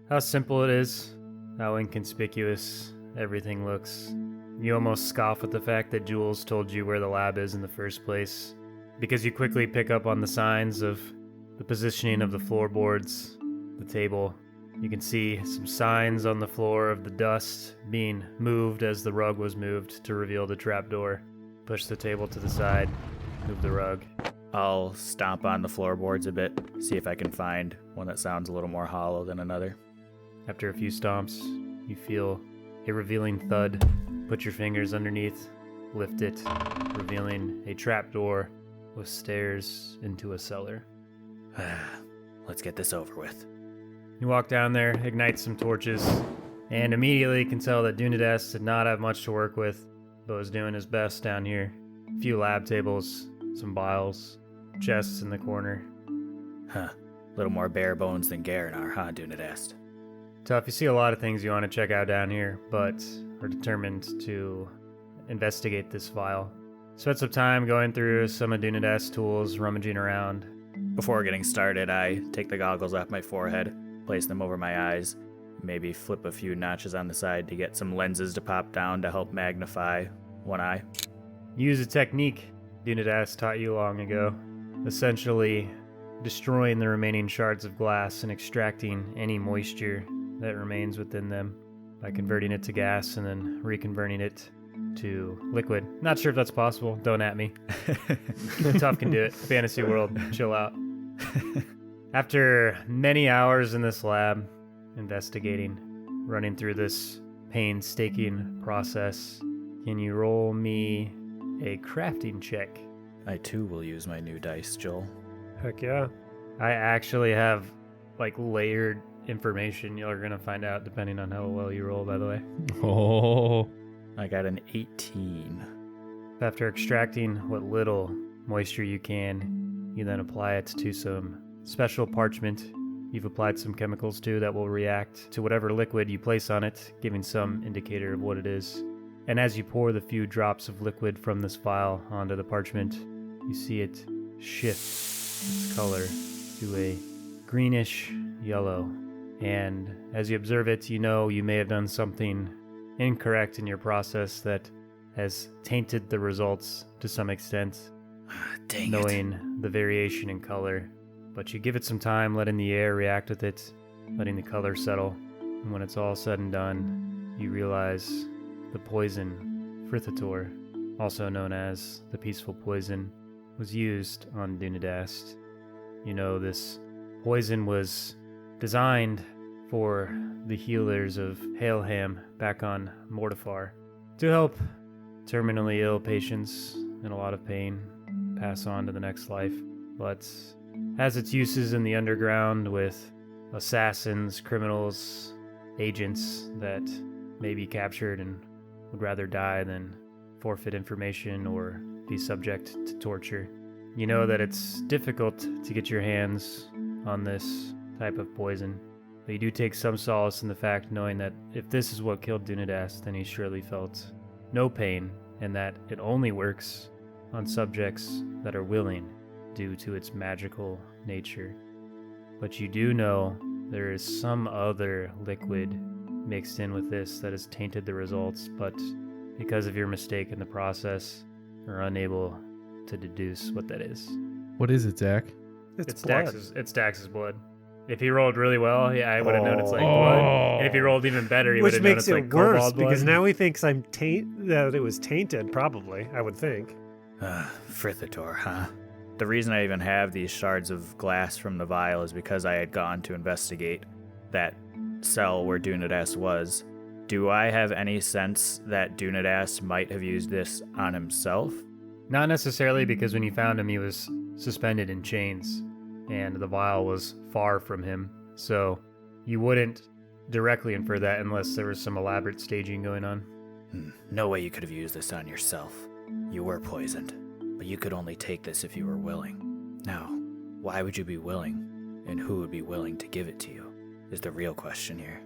how simple it is, how inconspicuous everything looks. You almost scoff at the fact that Jules told you where the lab is in the first place, because you quickly pick up on the signs of the positioning of the floorboards, the table. You can see some signs on the floor of the dust being moved as the rug was moved to reveal the trapdoor. Push the table to the side, move the rug. I'll stomp on the floorboards a bit, see if I can find one that sounds a little more hollow than another. After a few stomps, you feel a revealing thud. Put your fingers underneath, lift it, revealing a trapdoor with stairs into a cellar. Let's get this over with. You walk down there, ignite some torches, and immediately can tell that Dunadast did not have much to work with, but was doing his best down here. A few lab tables, some vials, chests in the corner. Huh. Little more bare bones than Garanar, huh, Dunadast? Tough, you see a lot of things you want to check out down here, but are determined to investigate this vial. Spent some time going through some of Dunadast's tools, rummaging around. Before getting started, I take the goggles off my forehead, place them over my eyes, maybe flip a few notches on the side to get some lenses to pop down to help magnify one eye. Use a technique Dunadast taught you long ago, essentially destroying the remaining shards of glass and extracting any moisture that remains within them by converting it to gas and then reconverting it to liquid. Not sure if that's possible. Don't at me. Tough can do it. Fantasy world. Chill out. After many hours in this lab, investigating, running through this painstaking process, can you roll me a crafting check? I too will use my new dice, Joel. Heck yeah. I actually have layered information you're going to find out depending on how well you roll, by the way. Oh. I got an 18. After extracting what little moisture you can, you then apply it to some special parchment you've applied some chemicals to that will react to whatever liquid you place on it, giving some indicator of what it is. And as you pour the few drops of liquid from this vial onto the parchment, you see it shift its color to a greenish yellow. And as you observe it, you know you may have done something incorrect in your process that has tainted the results to some extent, Dang knowing it. the variation in color. But you give it some time, letting the air react with it, letting the color settle. And when it's all said and done, you realize the poison, Frithator, also known as the Peaceful Poison, was used on Dunadast. You know, this poison was designed for the healers of Haleham back on Mortifar to help terminally ill patients in a lot of pain pass on to the next life, but has its uses in the underground with assassins, criminals, agents that may be captured and would rather die than forfeit information or be subject to torture. You know that it's difficult to get your hands on this type of poison, but you do take some solace in the fact knowing that if this is what killed Dunadas, then he surely felt no pain, and that it only works on subjects that are willing due to its magical nature. But you do know there is some other liquid mixed in with this that has tainted the results, but because of your mistake in the process, are unable to deduce what that is. What is it, Zach? It's blood. Dax's blood. If he rolled really well, yeah, I would have known it's like blood. And if he rolled even better, he would Which have known makes it's it like worse cobalt blood. because now he thinks that it was tainted. Probably, I would think. Frithador, huh? The reason I even have these shards of glass from the vial is because I had gone to investigate that cell where Dunadas was. Do I have any sense that Dunadas might have used this on himself? Not necessarily, because when you found him, he was suspended in chains, and the vial was far from him. So you wouldn't directly infer that unless there was some elaborate staging going on. No way you could have used this on yourself. You were poisoned, but you could only take this if you were willing. Now, why would you be willing, and who would be willing to give it to you, is the real question here.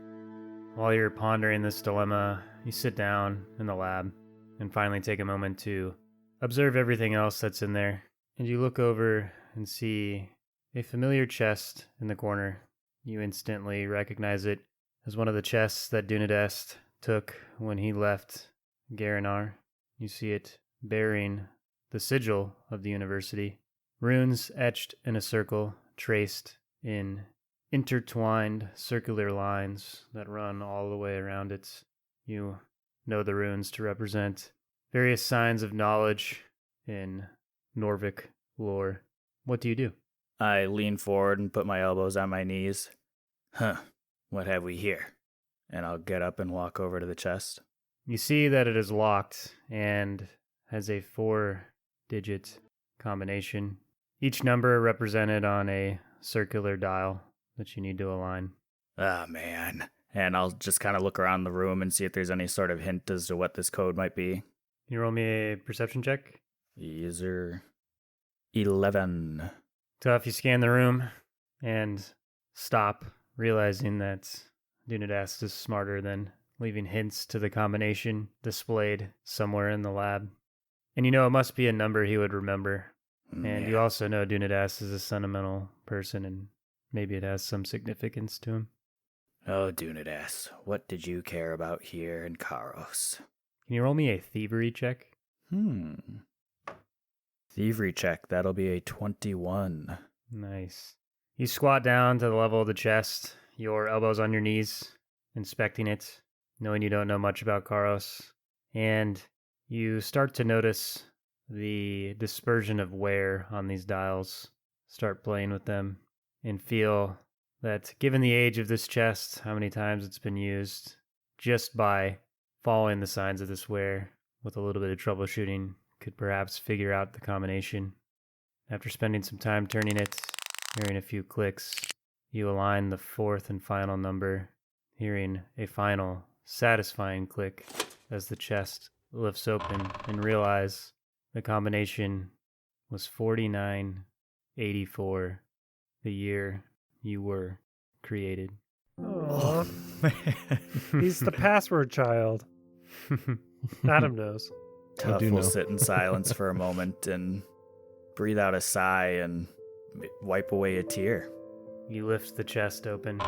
While you're pondering this dilemma, you sit down in the lab and finally take a moment to observe everything else that's in there. And you look over and see a familiar chest in the corner. You instantly recognize it as one of the chests that Dunadas took when he left Garanar. You see it bearing the sigil of the university, runes etched in a circle, traced in intertwined circular lines that run all the way around it. You know the runes to represent various signs of knowledge in Norvik lore. What do you do? I lean forward and put my elbows on my knees. What have we here? And I'll get up and walk over to the chest. You see that it is locked and has a 4-digit combination, each number represented on a circular dial that you need to align. Ah, man. And I'll just kind of look around the room and see if there's any sort of hint as to what this code might be. Can you roll me a perception check? User 11. Tough, you scan the room and stop, realizing that Dunadas is smarter than leaving hints to the combination displayed somewhere in the lab. And you know it must be a number he would remember. And you also know Dunadas is a sentimental person, and maybe it has some significance to him. Oh, Dunadas, what did you care about here in Karos? Can you roll me a thievery check? Thievery check, that'll be a 21. Nice. You squat down to the level of the chest, your elbows on your knees, inspecting it, knowing you don't know much about Karos, and you start to notice the dispersion of wear on these dials. Start playing with them and feel that given the age of this chest, how many times it's been used, just by following the signs of this wear with a little bit of troubleshooting, could perhaps figure out the combination. After spending some time turning it, hearing a few clicks, you align the 4th and final number, hearing a final, satisfying click as the chest lifts open, and realize the combination was 4984, the year you were created. Oh, he's the password child. Adam knows. Tough do will know. sit in silence for a moment and breathe out a sigh and wipe away a tear. You lift the chest open,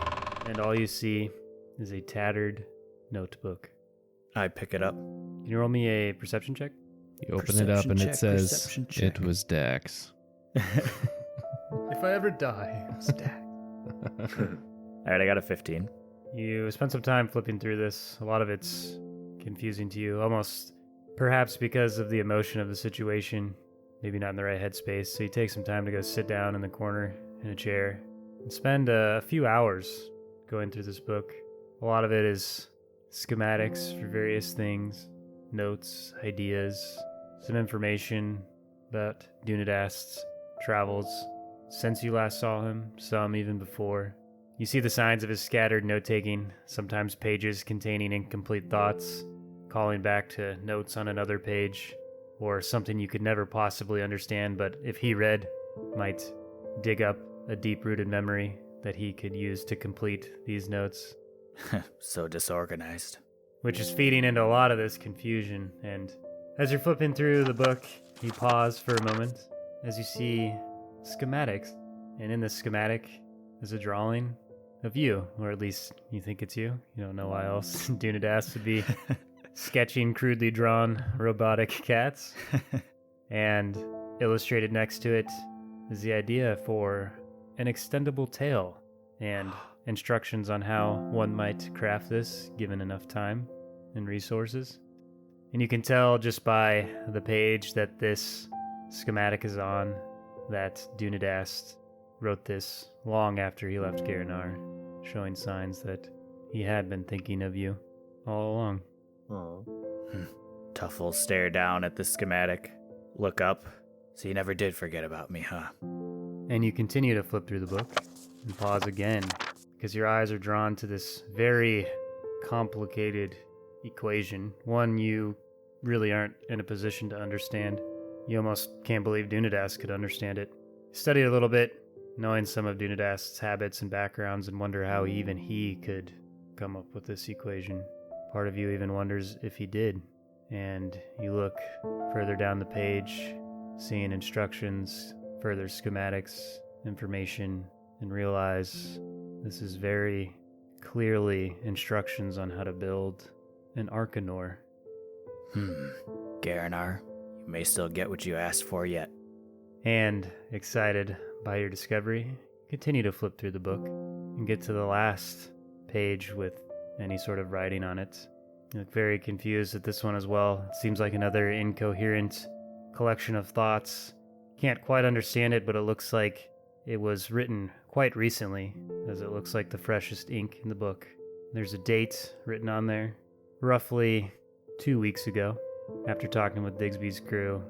and all you see is a tattered notebook. I pick it up. Can you roll me a perception check? You open it up and it says, perception check. it was Dax. If I ever die, it's Dax. All right, I got a 15. You spent some time flipping through this. A lot of it's confusing to you, almost perhaps because of the emotion of the situation. Maybe not in the right headspace. So you take some time to go sit down in the corner in a chair and spend a few hours going through this book. A lot of it is schematics for various things, notes, ideas, some information about Dunadast's travels since you last saw him, some even before. You see the signs of his scattered note-taking, sometimes pages containing incomplete thoughts, calling back to notes on another page, or something you could never possibly understand, but if he read, might dig up a deep-rooted memory that he could use to complete these notes, So disorganized. which is feeding into a lot of this confusion. And as you're flipping through the book, you pause for a moment as you see schematics. And in this schematic is a drawing of you, or at least you think it's you. You don't know why else Dunadas would be sketching crudely drawn robotic cats. And illustrated next to it is the idea for an extendable tail and instructions on how one might craft this given enough time and resources. And you can tell just by the page that this schematic is on that Dunadas wrote this long after he left Garanar, showing signs that he had been thinking of you all along. Tough will stare down at the schematic, look up. So you never did forget about me, huh? And you continue to flip through the book and pause again because your eyes are drawn to this very complicated equation, one you really aren't in a position to understand. You almost can't believe Dunadas could understand it. Study it a little bit, knowing some of Dunadas' habits and backgrounds, and wonder how even he could come up with this equation. Part of you even wonders if he did. And you look further down the page, seeing instructions, further schematics, information, and realize this is very clearly instructions on how to build an Arcanor. Garanar, you may still get what you asked for yet. And, excited by your discovery, continue to flip through the book and get to the last page with any sort of writing on it. You look very confused at this one as well. It seems like another incoherent collection of thoughts. Can't quite understand it, but it looks like it was written quite recently, as it looks like the freshest ink in the book. There's a date written on there, roughly 2 weeks ago. After talking with Digsby's crew,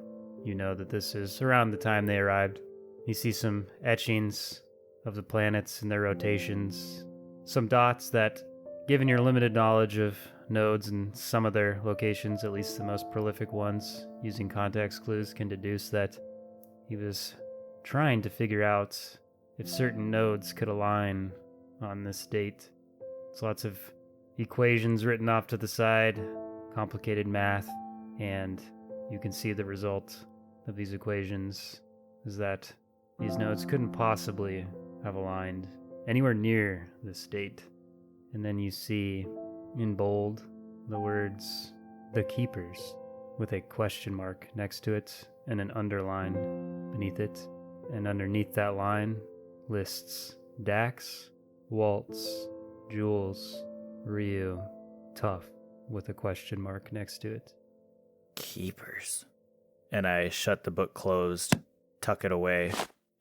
you know that this is around the time they arrived. You see some etchings of the planets and their rotations, some dots that, given your limited knowledge of nodes and some of their locations, at least the most prolific ones, using context clues, can deduce that he was trying to figure out if certain nodes could align on this date. There's lots of equations written off to the side, complicated math, and you can see the result of these equations is that these nodes couldn't possibly have aligned anywhere near this date. And then you see in bold the words, "The Keepers," with a question mark next to it and an underline beneath it. And underneath that line lists Dax, Waltz, Jules, Ryu, Tough, with a question mark next to it. Keepers. And I shut the book closed, tuck it away,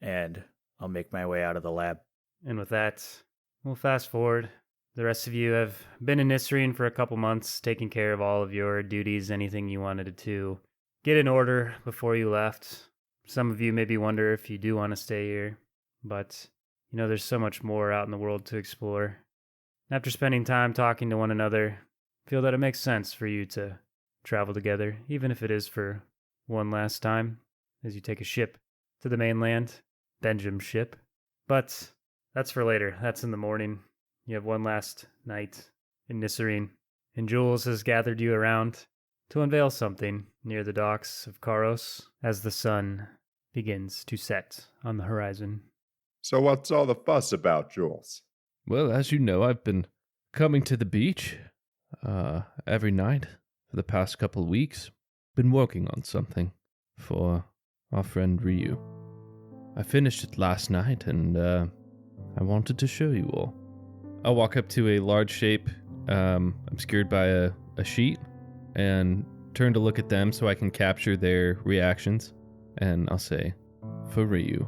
and I'll make my way out of the lab. And with that, we'll fast forward. The rest of you have been in Nisireen for a couple months, taking care of all of your duties, anything you wanted to get in order before you left. Some of you maybe wonder if you do want to stay here, but you know there's so much more out in the world to explore. After spending time talking to one another, feel that it makes sense for you to travel together, even if it is for one last time, as you take a ship to the mainland, Benjam's ship. But that's for later. That's in the morning. You have one last night in Nisireen, and Jules has gathered you around to unveil something near the docks of Karos as the sun begins to set on the horizon. So what's all the fuss about, Jules? Well, as you know, I've been coming to the beach every night for the past couple of weeks. Been working on something for our friend Ryu. I finished it last night, and I wanted to show you all. I'll walk up to a large shape obscured by a sheet and turn to look at them so I can capture their reactions. And I'll say, for Ryu.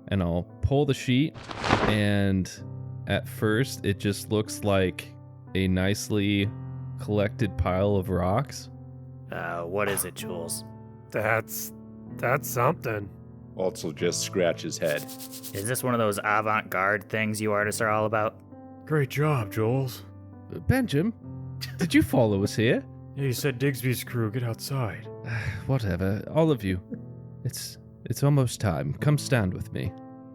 And I'll pull the sheet, and at first it just looks like a nicely collected pile of rocks. What is it, Jules? That's something. Waltz will just scratch his head. Is this one of those avant-garde things you artists are all about? Great job, Jules. Benjamin, did you follow us here? Yeah, you said Digsby's crew, get outside. Whatever, all of you. It's almost time. Come stand with me.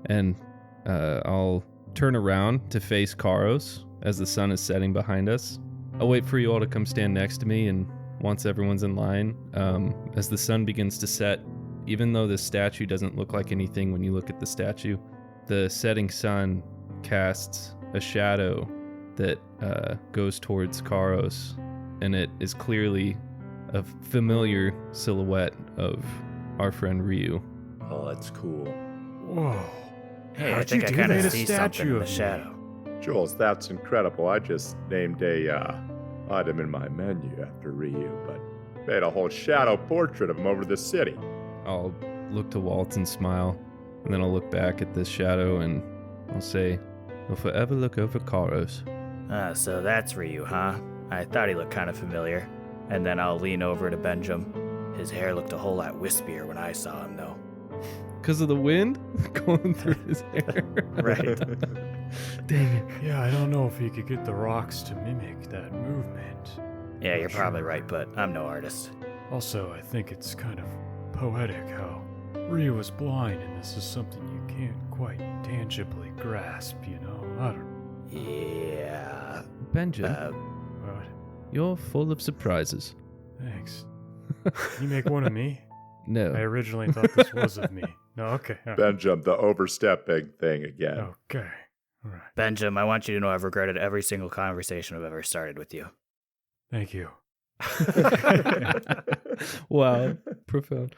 And I'll turn around to face Karos as the sun is setting behind us. I'll wait for you all to come stand next to me, and once everyone's in line, as the sun begins to set, even though the statue doesn't look like anything when you look at the statue, the setting sun casts a shadow that goes towards Karos, and it is clearly a familiar silhouette of our friend Ryu. Oh, that's cool. Whoa. Hey, I How'd think you I do kind of that? see A something statue in the of me. shadow. Jules, that's incredible. I just named a item in my menu after Ryu, but made a whole shadow portrait of him over the city. I'll look to Waltz and smile, and then I'll look back at this shadow and I'll say, "I'll forever look over Karos." So that's Ryu, huh? I thought he looked kind of familiar. And then I'll lean over to Benjamin. His hair looked a whole lot wispier when I saw him, though. Because of the wind going through his hair. Right. Dang it. Yeah, I don't know if you could get the rocks to mimic that movement. Yeah, you're probably right, but I'm no artist. Also, I think it's kind of poetic how Ryu was blind and this is something you can't quite tangibly grasp, you know? I don't Yeah. Benjamin, What? you're full of surprises. Thanks. Can you make one of me? No. I originally thought this was of me. No, okay. All right. Benjamin, the overstepping thing again. Okay. All right. Benjamin, I want you to know I've regretted every single conversation I've ever started with you. Thank you. Wow. Profound.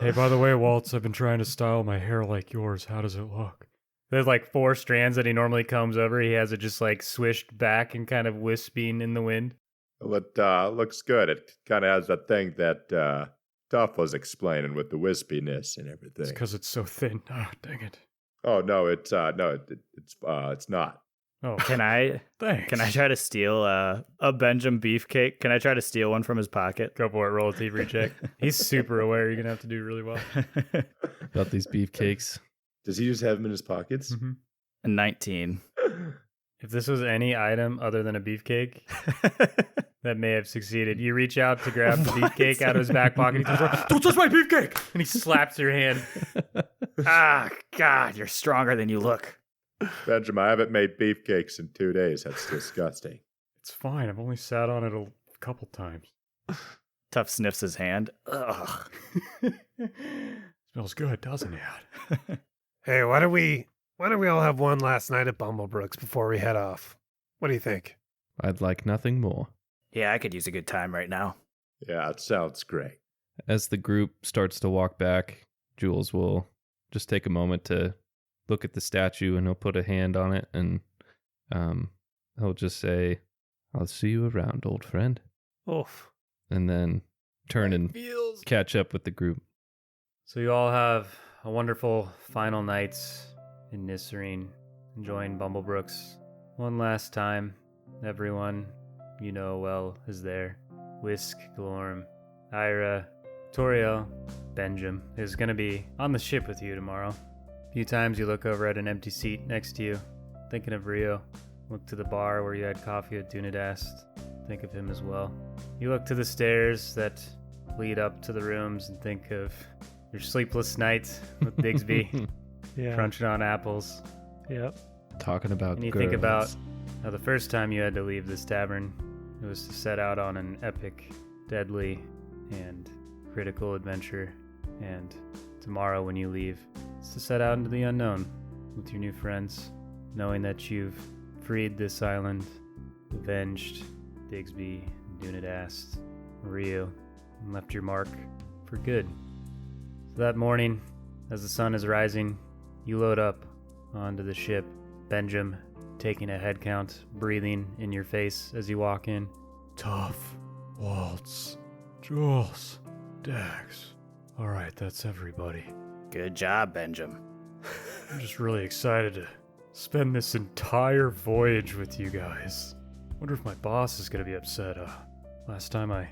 Hey, by the way, Waltz, I've been trying to style my hair like yours. How does it look? There's like 4 strands that he normally combs over. He has it just like swished back and kind of wisping in the wind. Well, it looks good. It kind of has that thing that Duff was explaining with the wispiness and everything. It's because it's so thin. Oh, dang it. Oh no, it's not. Oh, Can I thanks. try to steal a Benjamin beefcake? Can I try to steal one from his pocket? Go for it. Roll a thievery check. He's super aware. You're going to have to do really well. About these beefcakes. Does he just have them in his pockets? Mhm. 19. If this was any item other than a beefcake, that may have succeeded. You reach out to grab the beefcake out of his back pocket. He goes, "Don't touch my beefcake!" And he slaps your hand. Ah, God, you're stronger than you look. Benjamin, I haven't made beefcakes in 2 days. That's disgusting. It's fine. I've only sat on it a couple times. Tough sniffs his hand. Ugh. Smells good, doesn't it? Hey, why don't we all have one last night at Bumblebrooks before we head off? What do you think? I'd like nothing more. Yeah, I could use a good time right now. Yeah, it sounds great. As the group starts to walk back, Jules will just take a moment to look at the statue, and he'll put a hand on it, and he'll just say, "I'll see you around, old friend." Oof. And then turn and catch up with the group. So you all have a wonderful final night in Nisireen, enjoying Bumblebrooks. One last time, everyone you know well is there. Whisk, Glorm, Ira, Toriel, Benjamin is going to be on the ship with you tomorrow. A few times you look over at an empty seat next to you, thinking of Rio. Look to the bar where you had coffee with Dunadast, think of him as well. You look to the stairs that lead up to the rooms and think of your sleepless nights with Digsby, crunching on apples. Yep. Talking about And you girls. think about how the first time you had to leave this tavern, it was to set out on an epic, deadly, and critical adventure. And tomorrow when you leave, it's to set out into the unknown with your new friends, knowing that you've freed this island, avenged Digsby, Dunadast, Rio, and left your mark for good. So that morning, as the sun is rising, you load up onto the ship. Benjamin taking a head count, breathing in your face as you walk in. Tough, Waltz, Jules, Dax. All right, that's everybody. Good job, Benjamin. I'm just really excited to spend this entire voyage with you guys. Wonder if my boss is going to be upset. Last time I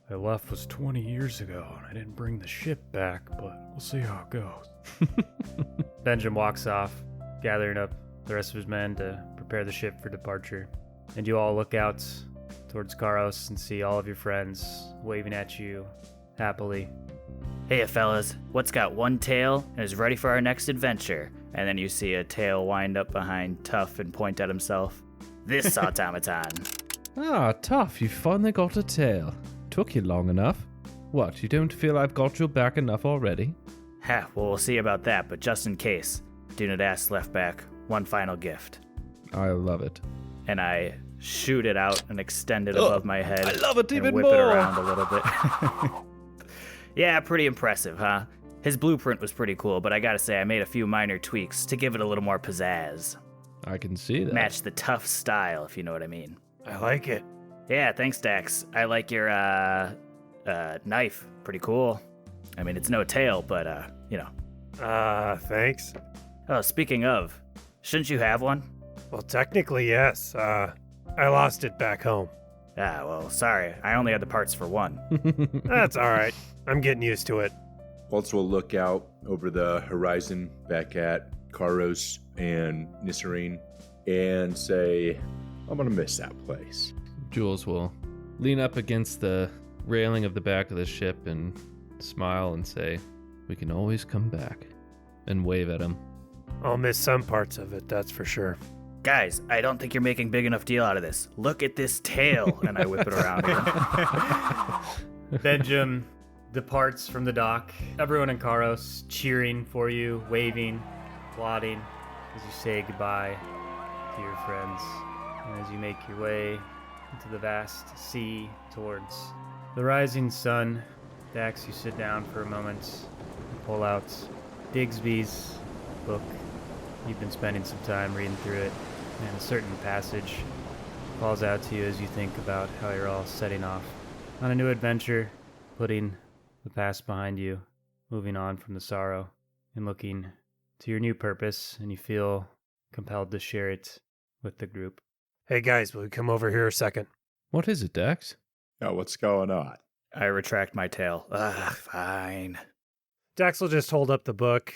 left was 20 years ago, and I didn't bring the ship back, but we'll see how it goes. Benjamin walks off, gathering up the rest of his men to prepare the ship for departure. And you all look out towards Karos and see all of your friends waving at you happily. Hey, fellas, what's got one tail and is ready for our next adventure? And then you see a tail wind up behind Tuff and point at himself. This automaton. Ah, Tough, you finally got a tail. Took you long enough. What, you don't feel I've got your back enough already? Ha, well, we'll see about that, but just in case, Dunadas left back one final gift. I love it. And I shoot it out and extend it above my head. I love it even and whip more. it around a little bit. Yeah, pretty impressive, huh? His blueprint was pretty cool, but I gotta say I made a few minor tweaks to give it a little more pizzazz. I can see that. Match the Tough style, if you know what I mean. I like it. Yeah, thanks, Dax. I like your, knife. Pretty cool. I mean, it's no tail, but, you know. Thanks. Oh, speaking of, shouldn't you have one? Well, technically, yes. I lost it back home. Ah, well, sorry. I only had the parts for one. That's all right. I'm getting used to it. Waltz will look out over the horizon back at Karos and Nisireen and say, I'm going to miss that place. Jules will lean up against the railing of the back of the ship and smile and say, we can always come back, and wave at him. I'll miss some parts of it, that's for sure. Guys, I don't think you're making big enough deal out of this. Look at this tail, and I whip it around again. Benjamin departs from the dock. Everyone in Karos cheering for you, waving, applauding as you say goodbye to your friends. And as you make your way into the vast sea towards the rising sun, Dax, you sit down for a moment and pull out Digsby's book. You've been spending some time reading through it, and a certain passage calls out to you as you think about how you're all setting off on a new adventure, putting the past behind you, moving on from the sorrow, and looking to your new purpose, and you feel compelled to share it with the group. Hey guys, will you come over here a second? What is it, Dax? Now, what's going on? I retract my tail. Ugh, fine. Dax will just hold up the book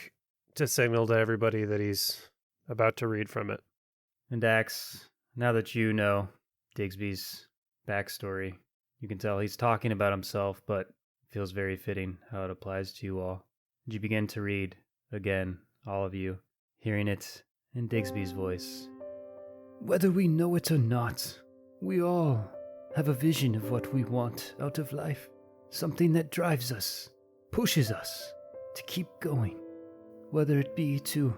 to signal to everybody that he's about to read from it. And Dax, now that you know Digsby's backstory, you can tell he's talking about himself, but it feels very fitting how it applies to you all. And you begin to read, again, all of you, hearing it in Digsby's voice. Whether we know it or not, we all have a vision of what we want out of life. Something that drives us, pushes us to keep going. Whether it be to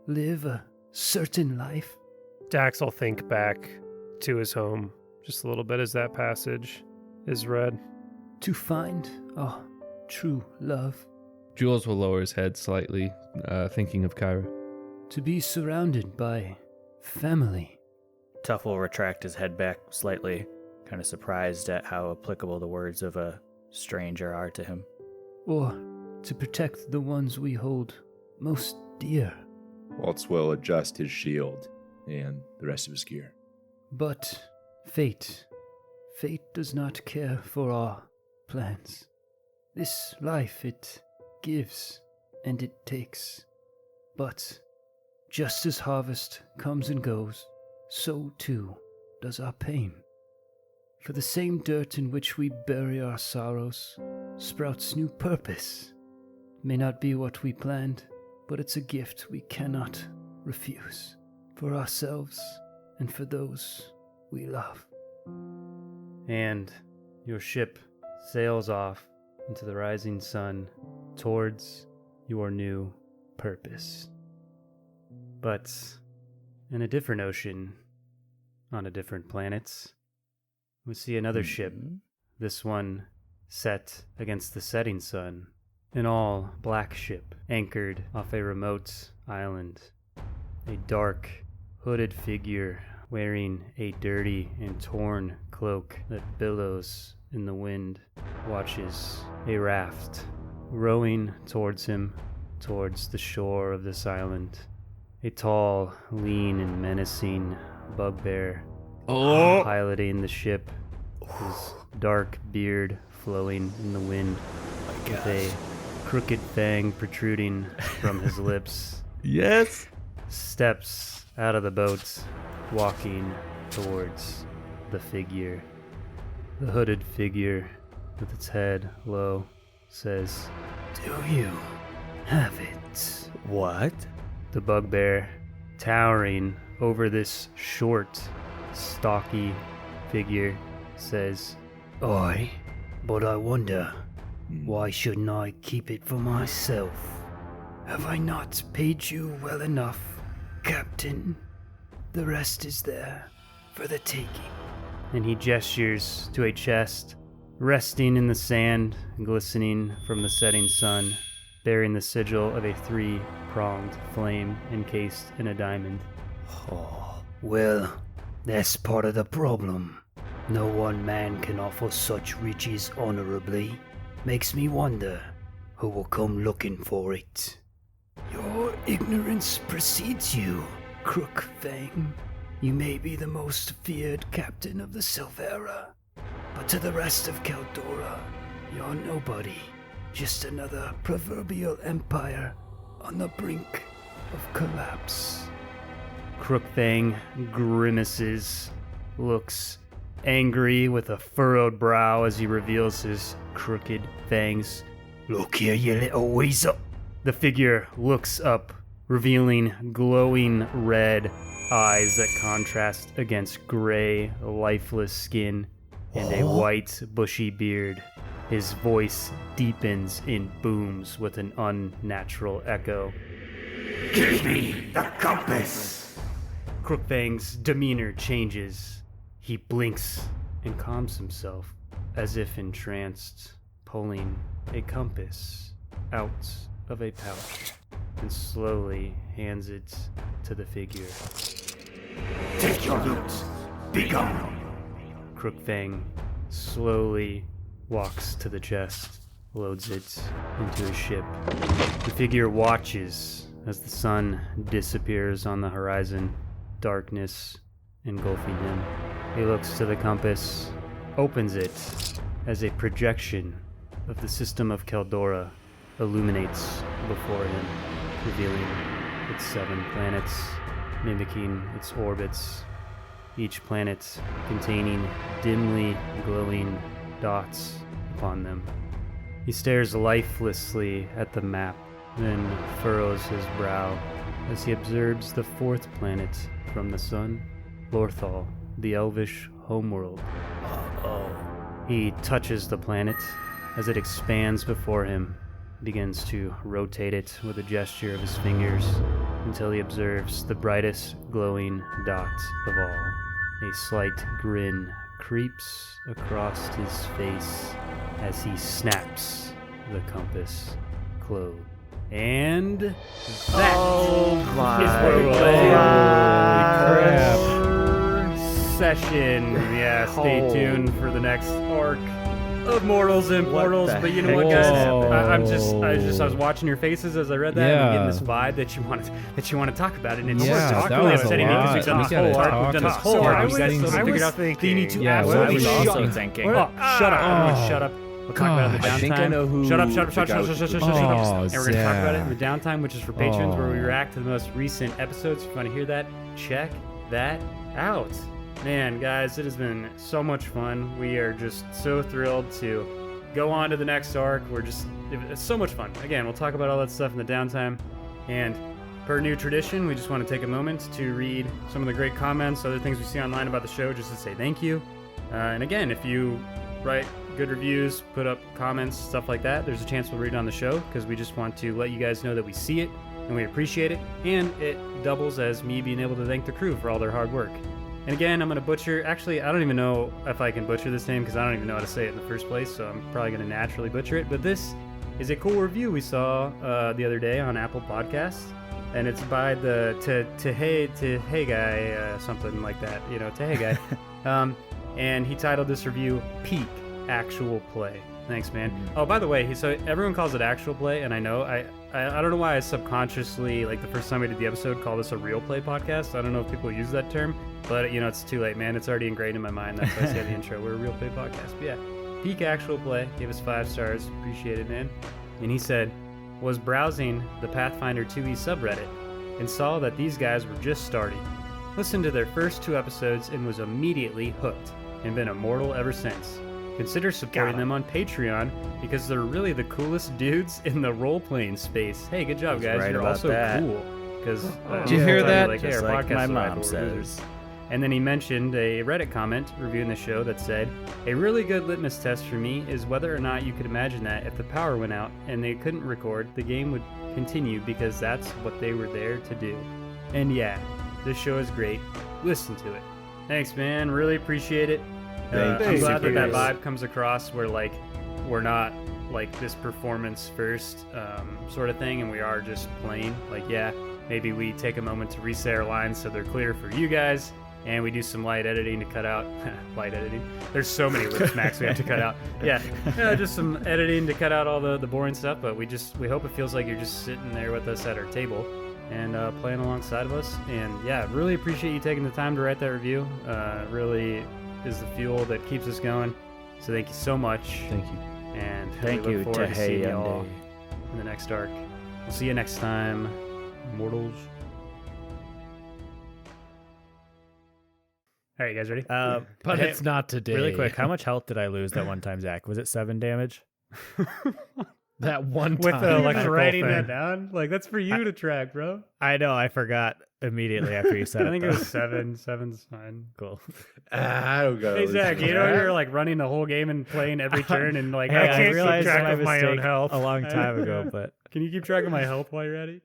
live a certain life. Dax will think back to his home just a little bit as that passage is read. To find our true love. Jules will lower his head slightly, thinking of Kyra. To be surrounded by family. Tuff will retract his head back slightly, kind of surprised at how applicable the words of a stranger are to him. Or to protect the ones we hold most dear. Waltz will adjust his shield and the rest of his gear. But fate does not care for our plans. This life, it gives and it takes. But just as harvest comes and goes, so too does our pain. For the same dirt in which we bury our sorrows sprouts new purpose. It may not be what we planned, but it's a gift we cannot refuse, for ourselves and for those we love. And your ship sails off into the rising sun towards your new purpose. But in a different ocean, on a different planet, we see another ship, this one set against the setting sun, an all-black ship anchored off a remote island. A dark, hooded figure wearing a dirty and torn cloak that billows in the wind watches a raft rowing towards him, towards the shore of this island. A tall, lean, and menacing bugbear piloting the ship, his dark beard flowing in the wind, with a crooked fang protruding from his lips, Yes! steps out of the boat, walking towards the figure. The hooded figure, with its head low, says, Do you have it? What? The bugbear, towering over this short, stocky figure, says, Aye, but I wonder, why shouldn't I keep it for myself? Have I not paid you well enough, Captain? The rest is there for the taking. and he gestures to a chest resting in the sand, glistening from the setting sun, bearing the sigil of a 3-pronged flame encased in a diamond. Oh, well, that's part of the problem. No one man can offer such riches honorably. Makes me wonder who will come looking for it. Your ignorance precedes you, Crookfang. You may be the most feared captain of the Silvera, but to the rest of Caldora, you're nobody. Just another proverbial empire on the brink of collapse. Crookfang grimaces, looks angry with a furrowed brow as he reveals his crooked fangs. Look here, you little weasel. The figure looks up, revealing glowing red eyes that contrast against gray, lifeless skin and a white, bushy beard. His voice deepens and booms with an unnatural echo. Give me the compass! Crookfang's demeanor changes. He blinks and calms himself, as if entranced, pulling a compass out of a pouch and slowly hands it to the figure. Take your loot! Be gone! Crookfang slowly walks to the chest, loads it into his ship. The figure watches as the sun disappears on the horizon, darkness engulfing him. He looks to the compass, opens it as a projection of the system of Caldora illuminates before him, revealing its 7 planets, mimicking its orbits, each planet containing dimly glowing dots upon them. He stares lifelessly at the map, then furrows his brow as he observes the 4th planet from the sun, Lorthal, the elvish homeworld. He touches the planet as it expands before him, begins to rotate it with a gesture of his fingers until he observes the brightest glowing dot of all. A slight grin creeps across his face as he snaps the compass closed. And that is where we'll end our session. Yeah, stay tuned for the next arc of Mortals and Portals. But you know what, guys? I was watching your faces as I read that, and I'm getting this vibe that you want to talk about it. And it's that really was a upsetting me because lot. we've done We this gotta whole arc. talk We've done this about whole it. arc. I We was got also so figured out. thinking- You need to Yeah, absolutely I was shut also up. thinking. Oh, shut up! Everyone, shut up. We'll talk about it in the downtime. I think I know who- Shut up! The guy with the- And we're gonna talk about it in the Zach. downtime, which is for patrons, where we Oh. react to the most recent episodes. If you want to hear that, check that out. Man, guys, it has been so much fun. We are just so thrilled to go on to the next arc. It's so much fun. Again, we'll talk about all that stuff in the downtime. And per new tradition, we just want to take a moment to read some of the great comments, other things we see online about the show, just to say thank you. And again, if you write good reviews, put up comments, stuff like that, there's a chance we'll read it on the show, because we just want to let you guys know that we see it and we appreciate it, and it doubles as me being able to thank the crew for all their hard work. And again, I'm going to butcher, actually, I don't even know if I can butcher this name, because I don't even know how to say it in the first place, so I'm probably going to naturally butcher it, but this is a cool review we saw the other day on Apple Podcasts, and it's by the Hey Guy, something like that, Hey Guy. And he titled this review, Peak Actual Play. Thanks, man. Oh, by the way, so everyone calls it actual play, and I know, I don't know why I subconsciously, like the first time we did the episode, called this a real play podcast. I don't know if people use that term, but it's too late, man. It's already ingrained in my mind. That's why I say the intro. We're a real play podcast. But yeah, Peak Actual Play gave us 5 stars. Appreciate it, man. And he said, was browsing the Pathfinder 2e subreddit and saw that these guys were just starting. Listened to their first 2 episodes and was immediately hooked and been a mortal ever since. Consider supporting them on Patreon because they're really the coolest dudes in the role-playing space. Hey, good job, guys. right You're about also that. cool. because Did you hear that? Like, Just our like podcast my is mom Rival says. Reviews. And then he mentioned a Reddit comment reviewing the show that said, "A really good litmus test for me is whether or not you could imagine that if the power went out and they couldn't record, the game would continue because that's what they were there to do." And yeah, this show is great. Listen to it. Thanks, man. Really appreciate it. Thank I'm you, glad that guys. vibe comes across where, like, we're not like this performance first sort of thing, and we are just playing. Like, yeah, maybe we take a moment to reset our lines so they're clear for you guys, and we do some light editing to cut out light editing. There's so many lip smacks we have to cut out. Yeah, just some editing to cut out all the boring stuff. But we hope it feels like you're just sitting there with us at our table and playing alongside of us. And yeah, really appreciate you taking the time to write that review. Really is the fuel that keeps us going. So thank you so much. Thank you. And Thank we you look forward to seeing to y'all Hyundai. in the next arc. We'll see you next time, mortals. All right, you guys ready? But it's not today. Really quick, how much health did I lose that one time, Zach? Was it 7 damage? That one With time. like Cool writing thing. that down, like that's for you to track, bro. I know, I forgot immediately after you said I think it. it though. was 7. 7's fine. Cool. I don't got Hey Zach, you know you're like running the whole game and playing every turn, and like Hey, I I can't keep realized track my of my own mistake health a long time ago, but Can you keep track of my health while you're at it?